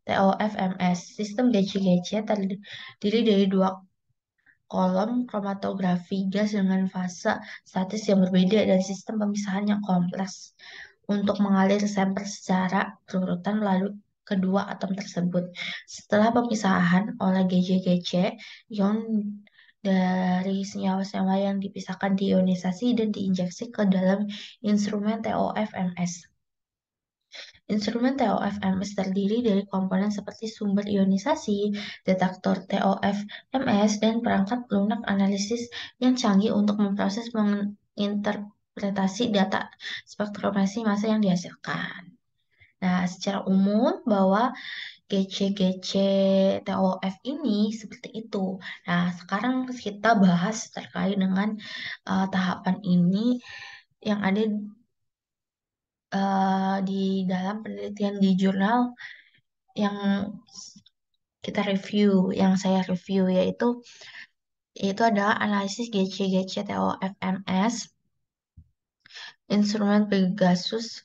TOFMS. Sistem GCGC terdiri dari dua kolom kromatografi gas dengan fase statis yang berbeda dan sistem pemisahan yang kompleks untuk mengalir sampel secara berurutan melalui kedua atom tersebut. Setelah pemisahan oleh GC-GC, ion dari senyawa-senyawa yang dipisahkan diionisasi dan diinjeksi ke dalam instrumen TOFMS. Instrumen TOFMS terdiri dari komponen seperti sumber ionisasi, detektor TOFMS, dan perangkat lunak analisis yang canggih untuk memproses menginterpretasi data spektrometri massa yang dihasilkan. Nah, secara umum bahwa GC-GC TOF ini seperti itu. Nah, sekarang kita bahas terkait dengan tahapan ini yang ada di dalam penelitian di jurnal yang kita review, yang saya review, yaitu yaitu adalah analisis GC-GC TOFMS, instrumen Pegasus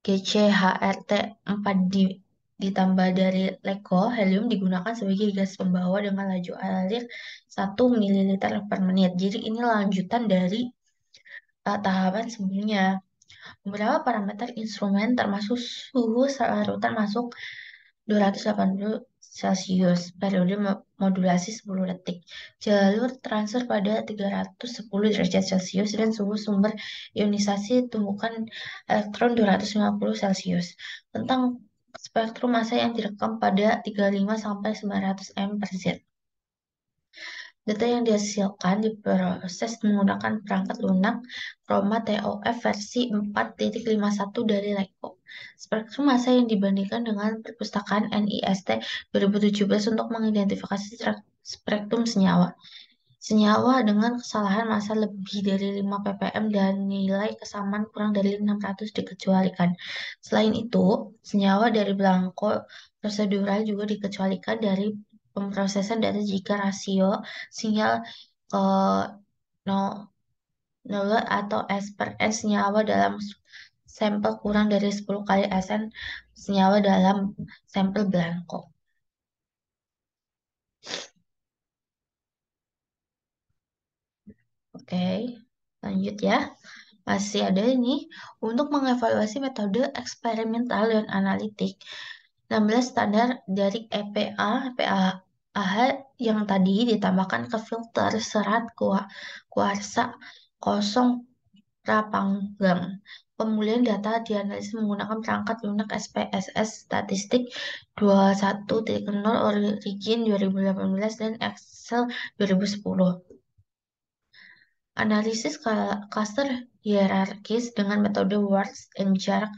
GCHRT 4 ditambah dari LeCo, helium digunakan sebagai gas pembawa dengan laju alir 1 ml per menit. Jadi ini lanjutan dari tahapan sebelumnya. Beberapa parameter instrumen termasuk suhu larutan masuk 280 Celcius, periode modulasi 10 detik, jalur transfer pada 310 derajat Celcius, dan suhu sumber ionisasi tumbukan elektron 250 Celcius. Tentang spektrum massa yang direkam pada 35 sampai 900 m per Z. Data yang dihasilkan diproses menggunakan perangkat lunak Chroma TOF versi 4.51 dari LeCo. Spektrum massa yang dibandingkan dengan perpustakaan NIST 2017 untuk mengidentifikasi spektrum senyawa. Senyawa dengan kesalahan massa lebih dari 5 ppm dan nilai kesamaan kurang dari 600 dikecualikan. Selain itu, senyawa dari belangko prosedural juga dikecualikan dari pemrosesan data jika rasio sinyal ke 0, 0 atau S per N senyawa dalam sampel kurang dari 10 kali SN senyawa dalam sampel belangko. Oke, lanjut ya. Masih ada ini untuk mengevaluasi metode eksperimental dan analitik. 16 standar dari EPA-AH yang tadi ditambahkan ke filter serat kuarsa kosong prapanggang. Pemulihan data dianalisis menggunakan perangkat lunak SPSS statistik 21.0 Origin 2018 dan Excel 2010. Analisis cluster hierarkis dengan metode Words and jarak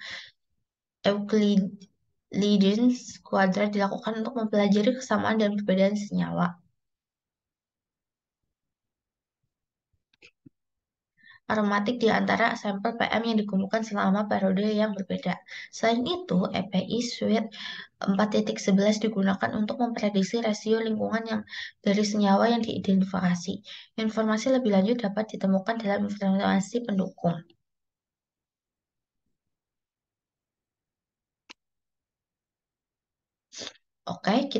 Euclidean kuadrat dilakukan untuk mempelajari kesamaan dan perbedaan senyawa. Aromatik di antara sampel PM yang dikumpulkan selama periode yang berbeda. Selain itu, EPI Suite 4.11 digunakan untuk memprediksi rasio lingkungan yang dari senyawa yang diidentifikasi. Informasi lebih lanjut dapat ditemukan dalam informasi pendukung. Oke,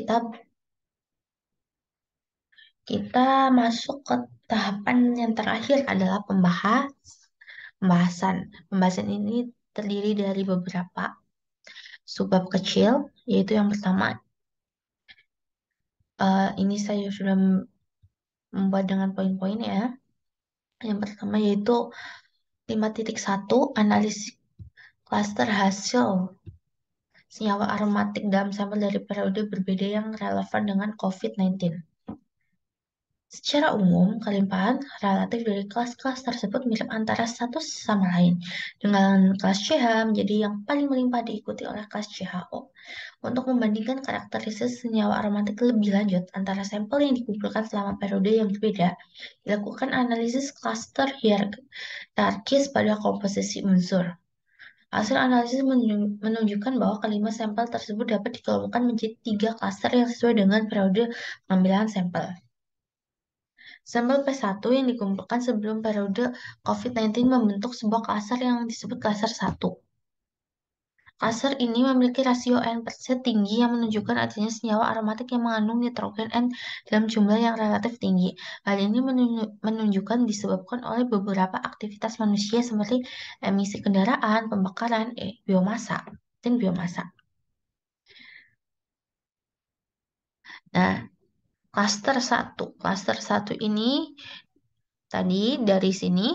kita masuk ke tahapan yang terakhir adalah pembahasan. Pembahasan ini terdiri dari beberapa subbab kecil, yaitu yang pertama, ini saya sudah membuat dengan poin-poin ya. Yang pertama yaitu 5.1 analisis klaster hasil senyawa aromatik dalam sampel dari periode berbeda yang relevan dengan COVID-19. Secara umum, kelimpahan relatif dari kelas-kelas tersebut mirip antara satu sama lain, dengan kelas CH menjadi yang paling melimpah diikuti oleh kelas CHO. Untuk membandingkan karakteristik senyawa aromatik lebih lanjut antara sampel yang dikumpulkan selama periode yang berbeda, dilakukan analisis cluster hierarkis pada komposisi unsur. Hasil analisis menunjukkan bahwa kelima sampel tersebut dapat dikelompokkan menjadi 3 klaster yang sesuai dengan periode pengambilan sampel. Sampel P1 yang dikumpulkan sebelum periode COVID-19 membentuk sebuah klaster yang disebut klaster 1. Klaster ini memiliki rasio N per Z tinggi yang menunjukkan adanya senyawa aromatik yang mengandung nitrogen N dalam jumlah yang relatif tinggi. Hal ini menunjukkan disebabkan oleh beberapa aktivitas manusia seperti emisi kendaraan, pembakaran, biomasa, dan biomasa. Nah, Klaster 1 ini tadi dari sini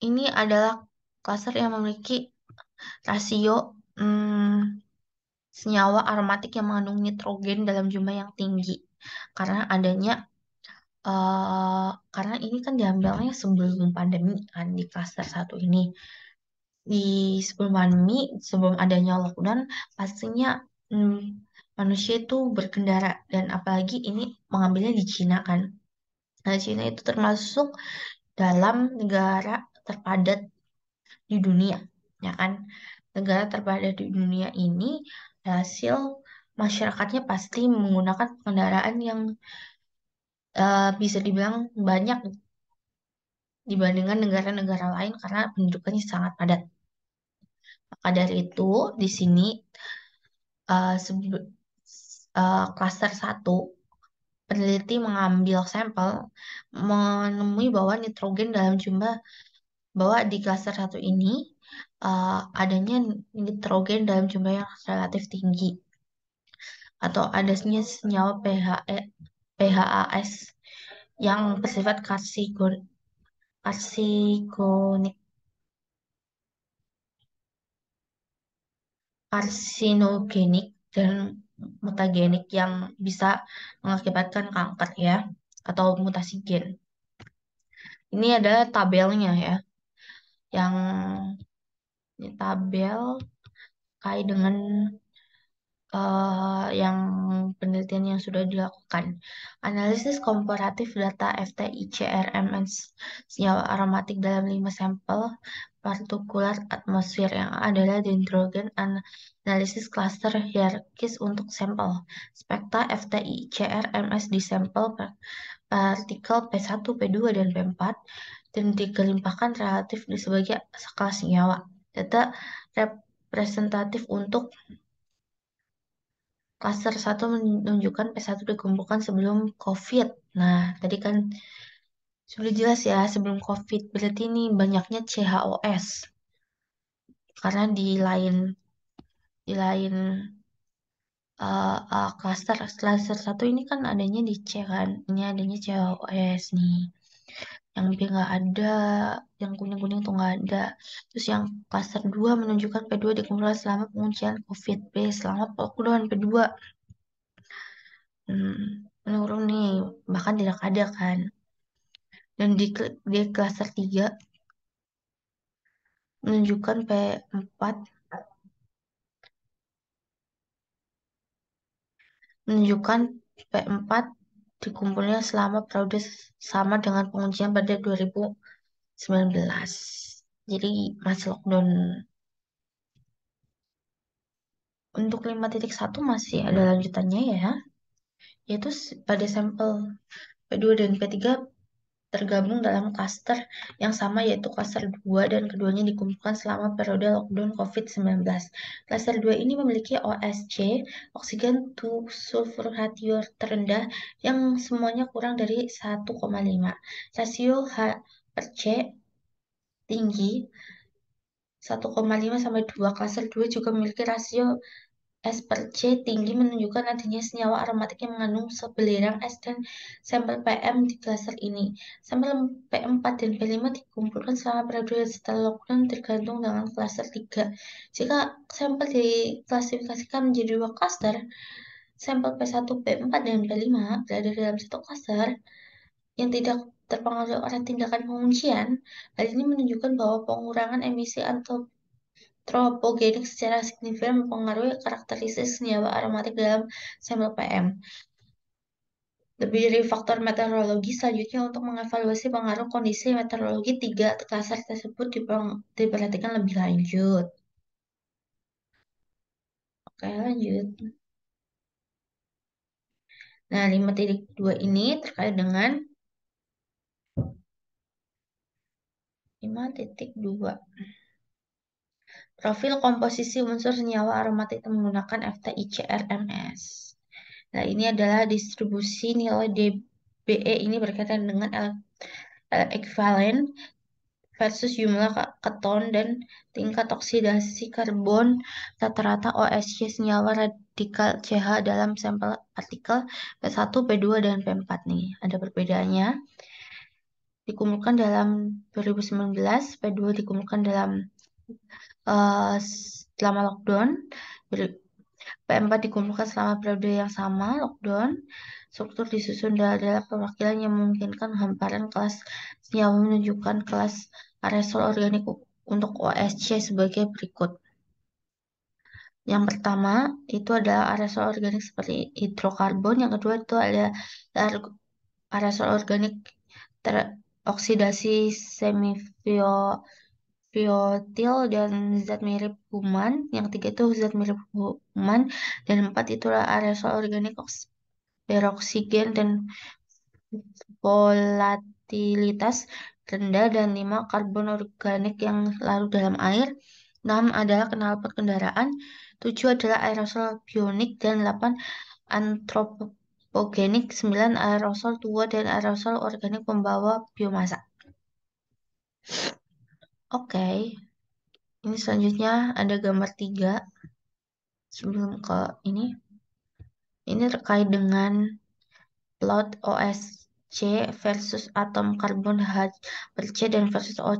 ini adalah klaster yang memiliki rasio senyawa aromatik yang mengandung nitrogen dalam jumlah yang tinggi karena karena ini kan diambilnya sebelum pandemi kan di klaster 1 ini. Di sebelum pandemi, sebelum adanya lockdown, pastinya manusia itu berkendara dan apalagi ini mengambilnya di Cina kan. Nah, Cina itu termasuk dalam negara terpadat di dunia, ya kan? Negara terpadat di dunia ini Hasil masyarakatnya pasti menggunakan kendaraan yang bisa dibilang banyak dibandingkan negara-negara lain karena penduduknya sangat padat. Maka dari itu, di sini klaster satu peneliti mengambil sampel menemui bahwa nitrogen dalam jumlah bahwa di klaster satu ini adanya nitrogen dalam jumlah yang relatif tinggi atau adanya senyawa PHAS yang bersifat karsinogenik karsinogenik dan mutagenik yang bisa mengakibatkan kanker ya atau mutasi gen. Ini adalah tabelnya ya, yang ini tabel kait dengan yang penelitian yang sudah dilakukan. Analisis komparatif data FTIC-RMS senyawa aromatik dalam 5 sampel partikular atmosfer yang adalah dendrogen analisis cluster hierarkis untuk sampel spektra FTIC-RMS di sampel partikel P1, P2, dan P4 dan dikelimpahkan relatif di sebagai skala senyawa. Data representatif untuk Klaster satu menunjukkan P1 dikumpulkan sebelum COVID. Nah, tadi kan sudah jelas ya sebelum COVID. Berarti ini banyaknya CHOS. Karena di lain klaster satu ini kan adanya di C kan. Ini adanya CHOS nih. Yang B nggak ada, yang kuning-kuning tuh nggak ada. Terus yang klaster 2 menunjukkan P2 dikumpulkan selama pengujian COVID. B selama lockdown P2. Menurun nih, bahkan tidak ada kan. Dan di klaster 3 menunjukkan P4 menunjukkan P4 dikumpulnya selama periode sama dengan pengujian pada 2019. Jadi masih lockdown. Untuk 5.1 masih ada lanjutannya ya, yaitu pada sampel P2 dan P3 tergabung dalam klaster yang sama yaitu klaster 2 dan keduanya dikumpulkan selama periode lockdown COVID-19. Klaster 2 ini memiliki OSC, oksigen to sulfur ratio terendah yang semuanya kurang dari 1,5. Rasio H per C tinggi 1,5 sampai 2. Klaster 2 juga memiliki rasio S per C tinggi menunjukkan adanya senyawa aromatik yang mengandung sebelerang S dan sampel PM di klaster ini. Sampel P4 dan P5 dikumpulkan selama periode setelah lockdown tergantung dengan klaster 3. Jika sampel diklasifikasikan menjadi dua klaster, sampel P1, P4, dan P5 berada dalam satu klaster yang tidak terpengaruh oleh tindakan penguncian. Hal ini menunjukkan bahwa pengurangan emisi antropogenik secara signifikan mempengaruhi karakteristik senyawa aromatik dalam sampel PM. Lebih dari faktor meteorologi, selanjutnya untuk mengevaluasi pengaruh kondisi meteorologi tiga klaster tersebut diperhatikan lebih lanjut. Oke, lanjut. Nah, 5.2 ini terkait dengan 5.2. Profil komposisi unsur senyawa aromatik menggunakan FTIC-RMS. Nah, ini adalah distribusi nilai DBE ini berkaitan dengan ekvivalen versus jumlah keton dan tingkat oksidasi karbon rata-rata OSC senyawa radikal CH dalam sampel partikel P1, P2, dan P4 nih. Ada perbedaannya. Dikumpulkan dalam 2019, P2 dikumpulkan dalam selama lockdown. P4 dikumpulkan selama periode yang sama, lockdown. Struktur disusun dalam perwakilan yang memungkinkan hamparan kelas senyawa menunjukkan kelas aerosol organik untuk OSC sebagai berikut. Yang pertama itu adalah aerosol organik seperti hidrokarbon. Yang kedua itu ada aerosol organik teroksidasi biotil dan zat mirip kuman. Yang tiga itu zat mirip kuman. Dan empat itulah aerosol organik peroksigen dan volatilitas rendah. Dan lima karbon organik yang larut dalam air. Enam adalah knalpot kendaraan. Tujuh adalah aerosol bionik. Dan delapan antropogenik. Sembilan aerosol tua dan aerosol organik pembawa biomasa. Oke, ini selanjutnya ada gambar tiga. Sebelum ke ini terkait dengan plot OSC versus atom karbon H per C dan versus O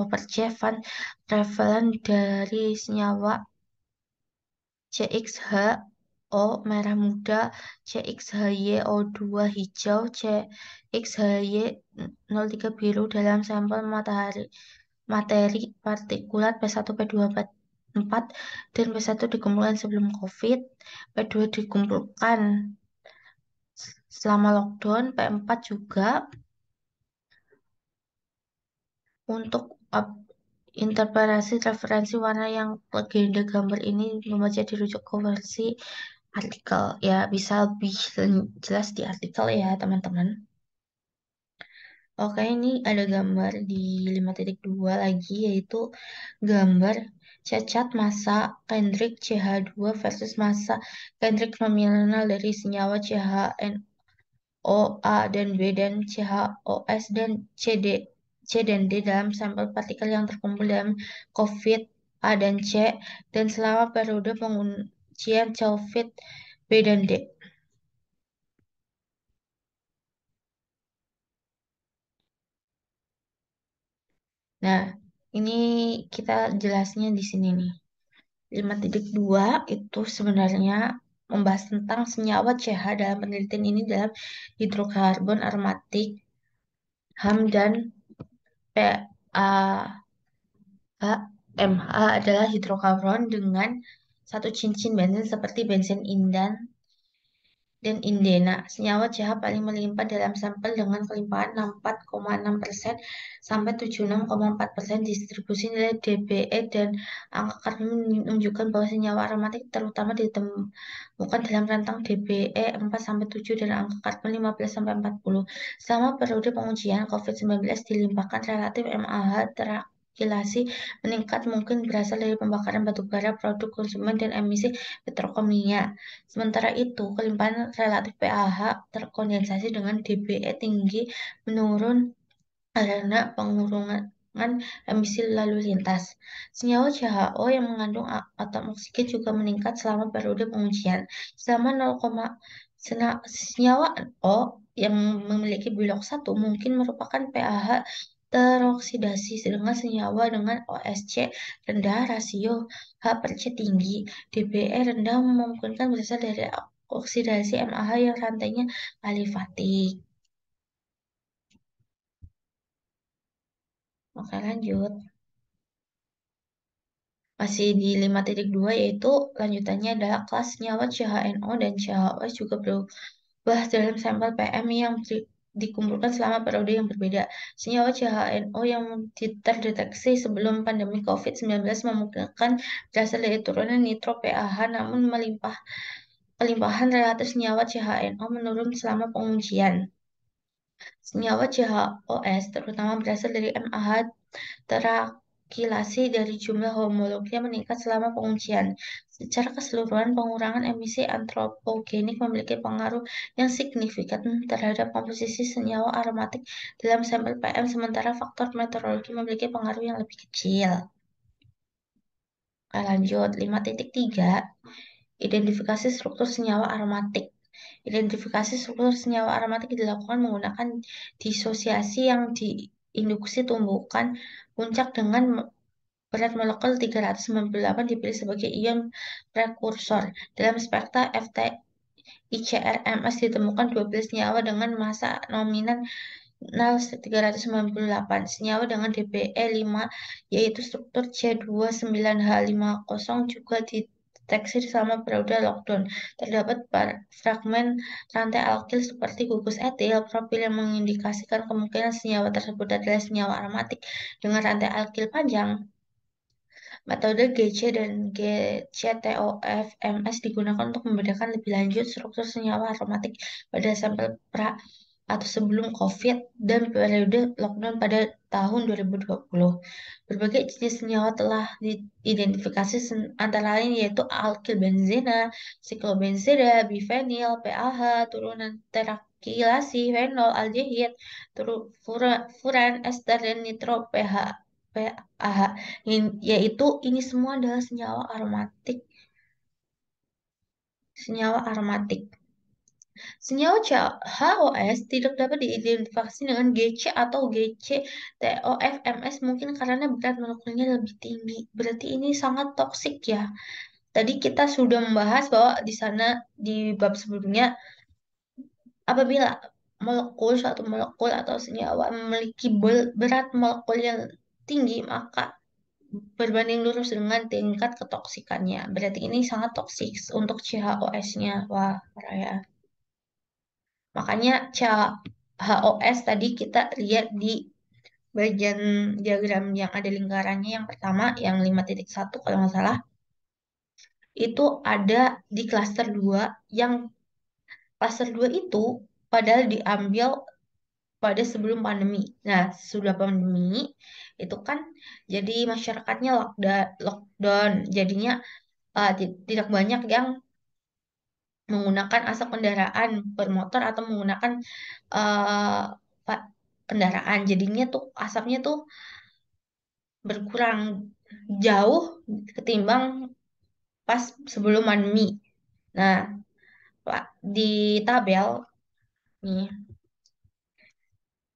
per C van prevalent dari senyawa CXHO merah muda, CXHYO2 hijau, CXHY03 biru dalam sampel materi partikulat P1, P2, P4, dan P1 dikumpulkan sebelum COVID, P2 dikumpulkan selama lockdown, P4 juga. Untuk interpretasi referensi warna yang legenda gambar ini membaca dirujuk ke versi artikel. Ya, bisa lebih jelas di artikel ya, teman-teman. Oke, ini ada gambar di 5.2 lagi, yaitu gambar cacat massa Kendrick CH2 versus massa Kendrick nominal dari senyawa CHNO A dan B dan CHOS dan C dan D dalam sampel partikel yang terkumpul dalam COVID A dan C dan selama periode pengujian COVID B dan D. Nah, ini kita jelasnya di sini nih. 5.2 itu sebenarnya membahas tentang senyawa CH dalam penelitian ini dalam hidrokarbon aromatik HAM dan PAMH adalah hidrokarbon dengan satu cincin bensin seperti bensin indan dan indena. Senyawa CH paling melimpah dalam sampel dengan kelimpahan 64,6% sampai 76,4% distribusi nilai dBe dan angka karbon menunjukkan bahwa senyawa aromatik terutama ditemukan dalam rentang dBe 4 sampai 7 dan angka karbon 15 sampai 40. Selama periode pengujian COVID-19 dilimpahkan relatif MAH terakilasi meningkat mungkin berasal dari pembakaran batu bara, produk konsumen, dan emisi petrokimia. Sementara itu, kelimpahan relatif pH terkondensasi dengan dBe tinggi menurun karena pengurangan emisi lalu lintas. Senyawa CHO yang mengandung atom oksigen juga meningkat selama periode pengujian. Selama 0, senyawa O yang memiliki bilok 1 mungkin merupakan pH teroksidasi, sedangkan senyawa dengan OSC rendah rasio H per C tinggi. dBe rendah memungkinkan berasal dari oksidasi MAH yang rantainya alifatik. Oke, lanjut. Masih di 5.2 yaitu lanjutannya adalah kelas senyawa CHNO dan CHOS juga berubah dalam sampel PM yang dikumpulkan selama periode yang berbeda. Senyawa CHNO yang terdeteksi sebelum pandemi COVID-19 memungkinkan berasal dari turunan nitro pH namun kelimpahan relatif senyawa CHNO menurun selama pengujian. Senyawa CHOS terutama berasal dari MAH terakilasi dari jumlah homolognya meningkat selama pengujian. Secara keseluruhan, pengurangan emisi antropogenik memiliki pengaruh yang signifikan terhadap komposisi senyawa aromatik dalam sampel PM, sementara faktor meteorologi memiliki pengaruh yang lebih kecil. Oke, lanjut. 5.3 identifikasi struktur senyawa aromatik. Identifikasi struktur senyawa aromatik dilakukan menggunakan disosiasi yang diinduksi tumbukan puncak dengan berat molekul 398 dipilih sebagai ion prekursor. Dalam spektra FT-ICRMS ditemukan 12 senyawa dengan massa nominan 398. Senyawa dengan dBe 5 yaitu struktur C29H50 juga terdeteksi selama periode lockdown. Terdapat fragmen rantai alkil seperti gugus etil, profil yang mengindikasikan kemungkinan senyawa tersebut adalah senyawa aromatik dengan rantai alkil panjang. Metode GC dan GCTOFMS digunakan untuk membedakan lebih lanjut struktur senyawa aromatik pada sampel pra atau sebelum COVID dan periode lockdown pada tahun 2020. Berbagai jenis senyawa telah diidentifikasi antara lain yaitu alkil benzena, siklobenzena, bifenil, PAH, turunan terakilasi, fenol, aldehid, furan, ester, dan nitro PAH. Yaitu ini semua adalah senyawa aromatik. Senyawa CHOS tidak dapat diidentifikasi dengan GC atau GCTOFMS mungkin karena berat molekulnya lebih tinggi. Berarti ini sangat toksik ya. Tadi kita sudah membahas bahwa di sana di bab sebelumnya apabila suatu molekul atau senyawa memiliki berat molekul yang tinggi maka berbanding lurus dengan tingkat ketoksikannya. Berarti ini sangat toksik untuk CHOS-nya. Wah, Raya. Makanya CHOS tadi kita lihat di bagian diagram yang ada lingkarannya yang pertama yang 5.1 kalau nggak salah itu ada di klaster 2 yang klaster 2 itu padahal diambil pada sebelum pandemi. Nah, sudah pandemi itu kan jadi masyarakatnya lockdown. Jadinya tidak banyak yang menggunakan asap kendaraan bermotor atau menggunakan eh, kendaraan. Jadinya tuh asapnya tuh berkurang jauh ketimbang pas sebelum pandemi. Nah, di tabel nih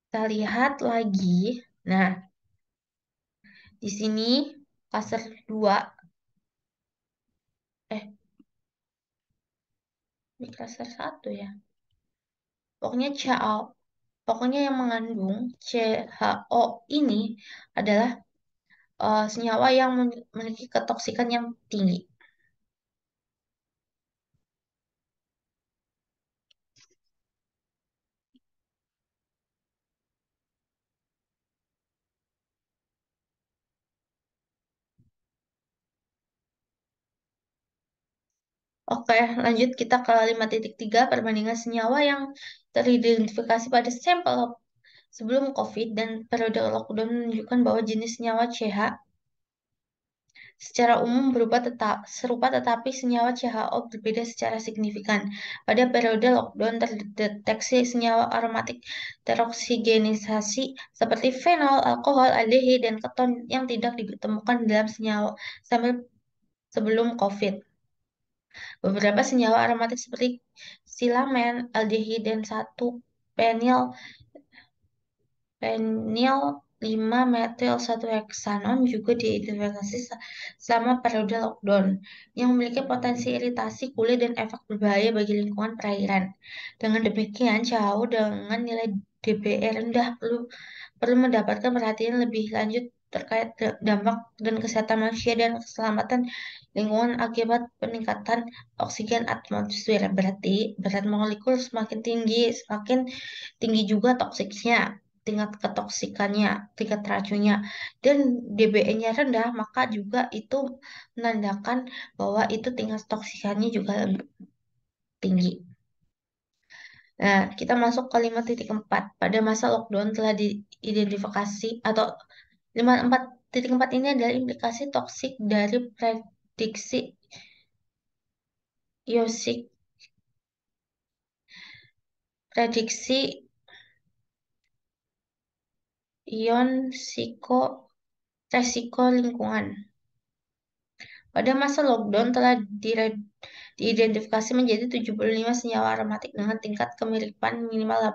kita lihat lagi. Nah, di sini klaster 2 eh di klaster 1 ya. Pokoknya pokoknya yang mengandung CHO ini adalah senyawa yang memiliki ketoksikan yang tinggi. Oke, lanjut kita ke 5.3 perbandingan senyawa yang teridentifikasi pada sampel sebelum COVID dan periode lockdown menunjukkan bahwa jenis senyawa CH secara umum serupa tetapi senyawa CHO berbeda secara signifikan. Pada periode lockdown terdeteksi senyawa aromatik teroksigenisasi seperti fenol, alkohol, aldehid, dan keton yang tidak ditemukan dalam senyawa sampel sebelum COVID. Beberapa senyawa aromatik seperti silamen, aldehid, dan satu penil Penil 5 metil 1 heksanon juga diidentifikasi selama periode lockdown, yang memiliki potensi iritasi kulit dan efek berbahaya bagi lingkungan perairan. Dengan demikian, WHO dengan nilai DBE rendah perlu mendapatkan perhatian lebih lanjut terkait dampak dan kesehatan manusia dan keselamatan lingkungan akibat peningkatan oksigen atmosfer. Berarti berat molekul semakin tinggi, semakin tinggi juga toksiknya, tingkat ketoksikannya, tingkat racunnya, dan DBE-nya rendah, maka juga itu menandakan bahwa itu tingkat toksikannya juga lebih tinggi. Nah, kita masuk ke 5.4. Pada masa lockdown telah diidentifikasi atau 5.4 ini adalah implikasi toksik dari prediksi iosik prediksi ion resiko lingkungan. Pada masa lockdown telah diidentifikasi menjadi 75 senyawa aromatik dengan tingkat kemiripan minimal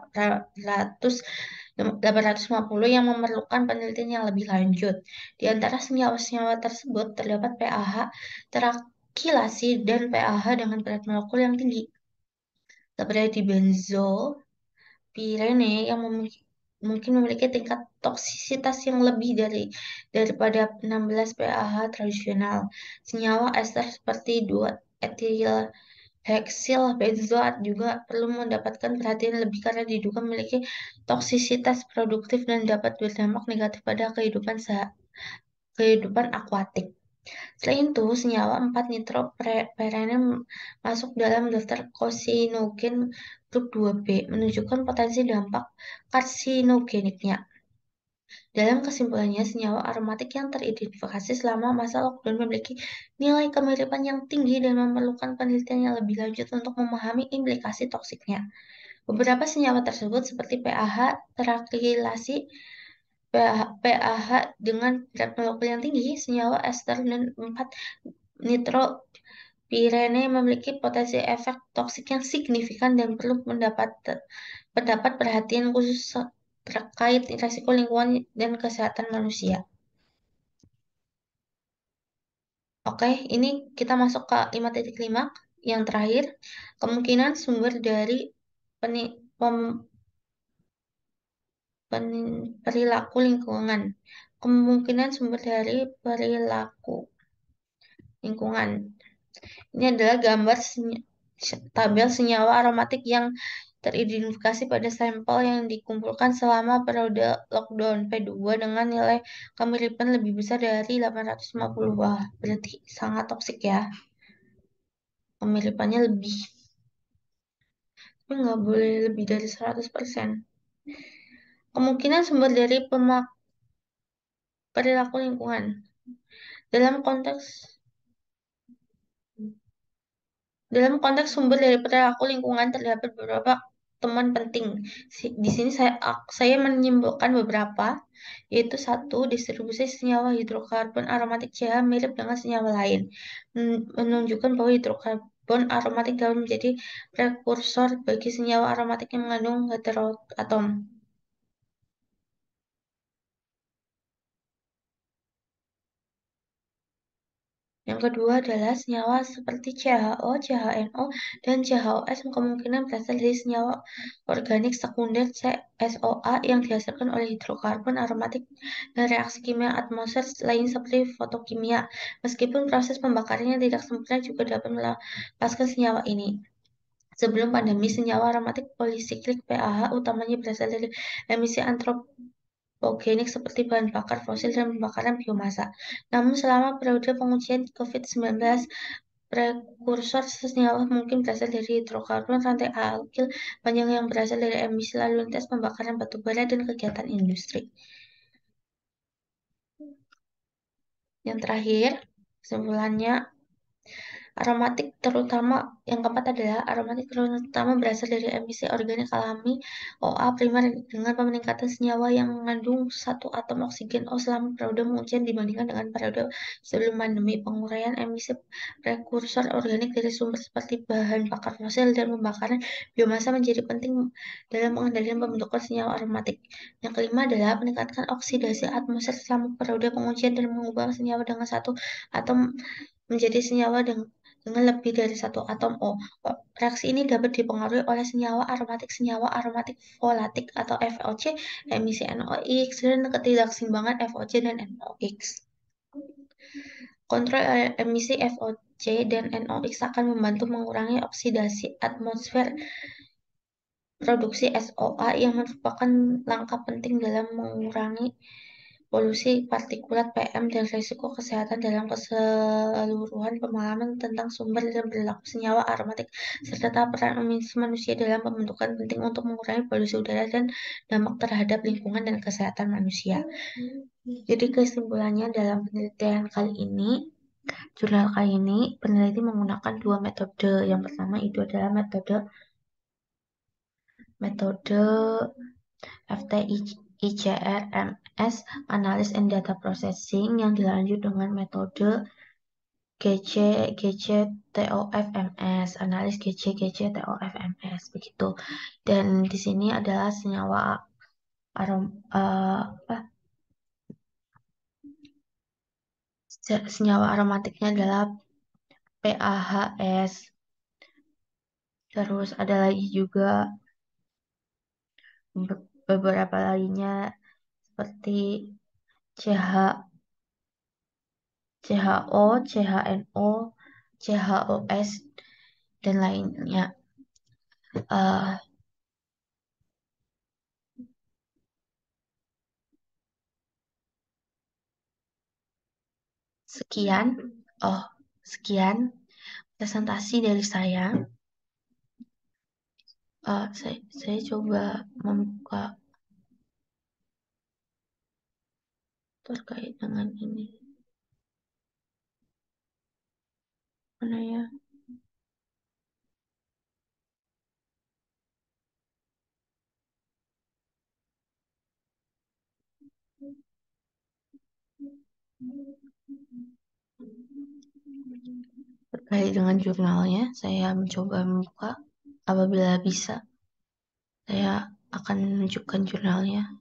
850 yang memerlukan penelitian yang lebih lanjut. Di antara senyawa-senyawa tersebut terdapat PAH terakilasi dan PAH dengan berat molekul yang tinggi. Seperti benzopirene yang mungkin memiliki tingkat toksisitas yang lebih daripada 16 PAH tradisional. Senyawa ester seperti 2 etil heksil benzoat juga perlu mendapatkan perhatian lebih karena diduga memiliki toksisitas produktif dan dapat berdampak negatif pada kehidupan akuatik. Selain itu, senyawa 4-nitroperene masuk dalam daftar karsinogen grup 2B, menunjukkan potensi dampak karsinogeniknya. Dalam kesimpulannya, senyawa aromatik yang teridentifikasi selama masa lockdown memiliki nilai kemiripan yang tinggi dan memerlukan penelitian yang lebih lanjut untuk memahami implikasi toksiknya. Beberapa senyawa tersebut seperti PAH terakrilasi, PAH dengan berat molekul yang tinggi, senyawa ester dan 4-nitropirene memiliki potensi efek toksik yang signifikan dan perlu mendapat perhatian khusus terkait risiko lingkungan dan kesehatan manusia. Oke, ini kita masuk ke 5.5 yang terakhir. Kemungkinan sumber dari peni- pem- perilaku lingkungan. Kemungkinan sumber dari perilaku lingkungan. Ini adalah gambar tabel senyawa aromatik yang teridentifikasi pada sampel yang dikumpulkan selama periode lockdown P2 dengan nilai kemiripan lebih besar dari 850. Wah, berarti sangat toksik ya. Kemiripannya lebih, tapi nggak boleh lebih dari 100%. Kemungkinan sumber dari perilaku lingkungan. Dalam konteks Dalam konteks sumber dari perilaku lingkungan terdapat beberapa temuan penting. Di sini saya menyimpulkan beberapa, yaitu satu, distribusi senyawa hidrokarbon aromatik CH mirip dengan senyawa lain, menunjukkan bahwa hidrokarbon aromatik dapat menjadi prekursor bagi senyawa aromatik yang mengandung heteroatom. Yang kedua adalah senyawa seperti CHO, CHNO, dan CHOS kemungkinan berasal dari senyawa organik sekunder CSOA yang dihasilkan oleh hidrokarbon aromatik dan reaksi kimia atmosfer lain seperti fotokimia. Meskipun proses pembakarannya tidak sempurna juga dapat melepaskan senyawa ini. Sebelum pandemi, senyawa aromatik polisiklik PAH utamanya berasal dari emisi organik seperti bahan bakar fosil dan pembakaran biomasa. Namun selama periode pengujian COVID-19, prekursor senyawa mungkin berasal dari hidrokarbon rantai alkil panjang yang berasal dari emisi lalu lintas pembakaran batu bara dan kegiatan industri. Yang terakhir, kesimpulannya, yang keempat adalah aromatik terutama berasal dari emisi organik alami OA primer dengan peningkatan senyawa yang mengandung satu atom oksigen O selama periode pengujian dibandingkan dengan periode sebelum pandemi. Penguraian emisi prekursor organik dari sumber seperti bahan bakar fosil dan pembakaran biomasa menjadi penting dalam pengendalian pembentukan senyawa aromatik. Yang kelima adalah meningkatkan oksidasi atmosfer selama periode pengujian dan mengubah senyawa dengan satu atom menjadi senyawa dengan lebih dari satu atom O. Reaksi ini dapat dipengaruhi oleh senyawa aromatik volatik atau FOC, emisi NOx, dan ketidakseimbangan FOC dan NOx. Kontrol emisi FOC dan NOx akan membantu mengurangi oksidasi atmosfer produksi SOA yang merupakan langkah penting dalam mengurangi polusi partikulat PM dan risiko kesehatan dalam keseluruhan. Pemahaman tentang sumber dan perilaku senyawa aromatik serta peran manusia dalam pembentukan penting untuk mengurangi polusi udara dan dampak terhadap lingkungan dan kesehatan manusia. Jadi kesimpulannya dalam penelitian kali ini, jurnal kali ini, peneliti menggunakan 2 metode. Yang pertama itu adalah metode FTICRMS, Analysis and Data Processing, yang dilanjut dengan metode GC TOFMS, analis GC TOFMS, begitu. Dan di sini adalah senyawa senyawa aromatiknya adalah PAHS. Terus ada lagi juga beberapa lainnya seperti CH, CHO, CHNO, CHOS, dan lainnya. Eh, sekian, oh, sekian presentasi dari saya. Saya coba membuka terkait dengan ini. Mana ya? Terkait dengan jurnalnya, saya mencoba membuka. Apabila bisa, saya akan menunjukkan jurnalnya.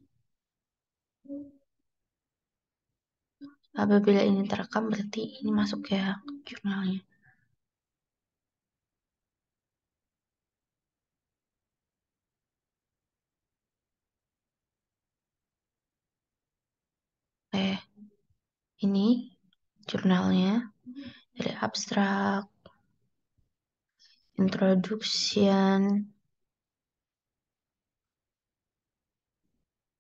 Apabila ini terekam, berarti ini masuk ya jurnalnya. Eh, ini jurnalnya dari abstrak, introduction,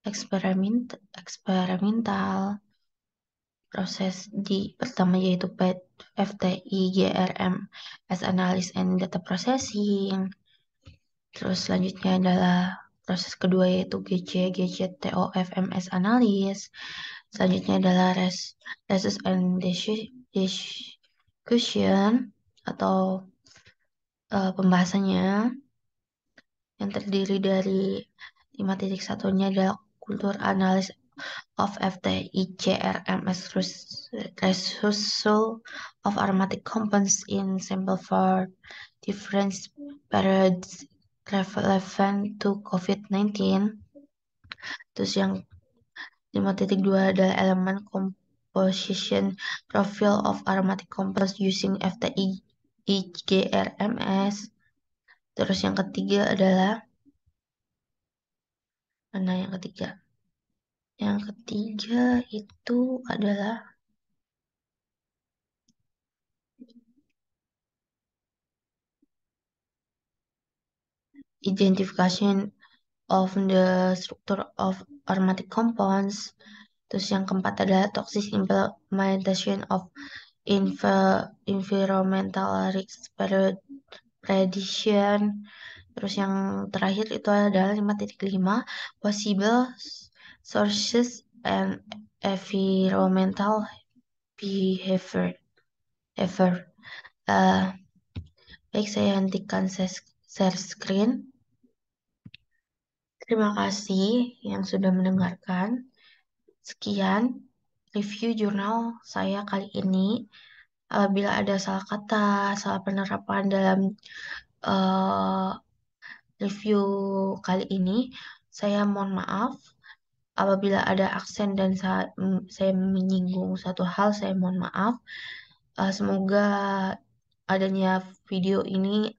eksperimental, proses di pertama yaitu PET, FTI, GRM, as analysis and data processing. Terus selanjutnya adalah proses kedua yaitu GC, GCTOFMS analysis. Selanjutnya adalah resus and discussion atau pembahasannya yang terdiri dari 5.1-nya adalah kultur analis of FTI, CRMS, result of aromatic compounds in sample for different periods relevant to COVID-19. Terus yang 5.2 adalah elemen composition profile of aromatic compounds using FTI, IGRMS. Terus yang ketiga adalah mana yang ketiga? Yang ketiga itu adalah identification of the structure of aromatic compounds. Terus yang keempat adalah toxic implementation of environmental risk prediction. Terus yang terakhir itu adalah 5.5 possible sources and environmental behavior. Uh, Baik, saya hentikan share screen. Terima kasih yang sudah mendengarkan. Sekian review jurnal saya kali ini. Apabila ada salah kata, salah penerapan dalam uh, review kali ini, saya mohon maaf. Apabila ada aksen dan saya menyinggung suatu hal, saya mohon maaf. Semoga adanya video ini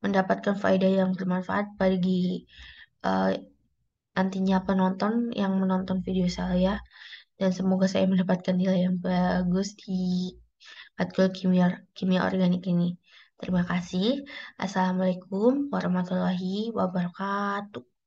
mendapatkan faedah yang bermanfaat bagi uh, nantinya penonton yang menonton video saya, dan semoga saya mendapatkan nilai yang bagus di matkul kimia organik ini. Terima kasih. Assalamualaikum warahmatullahi wabarakatuh.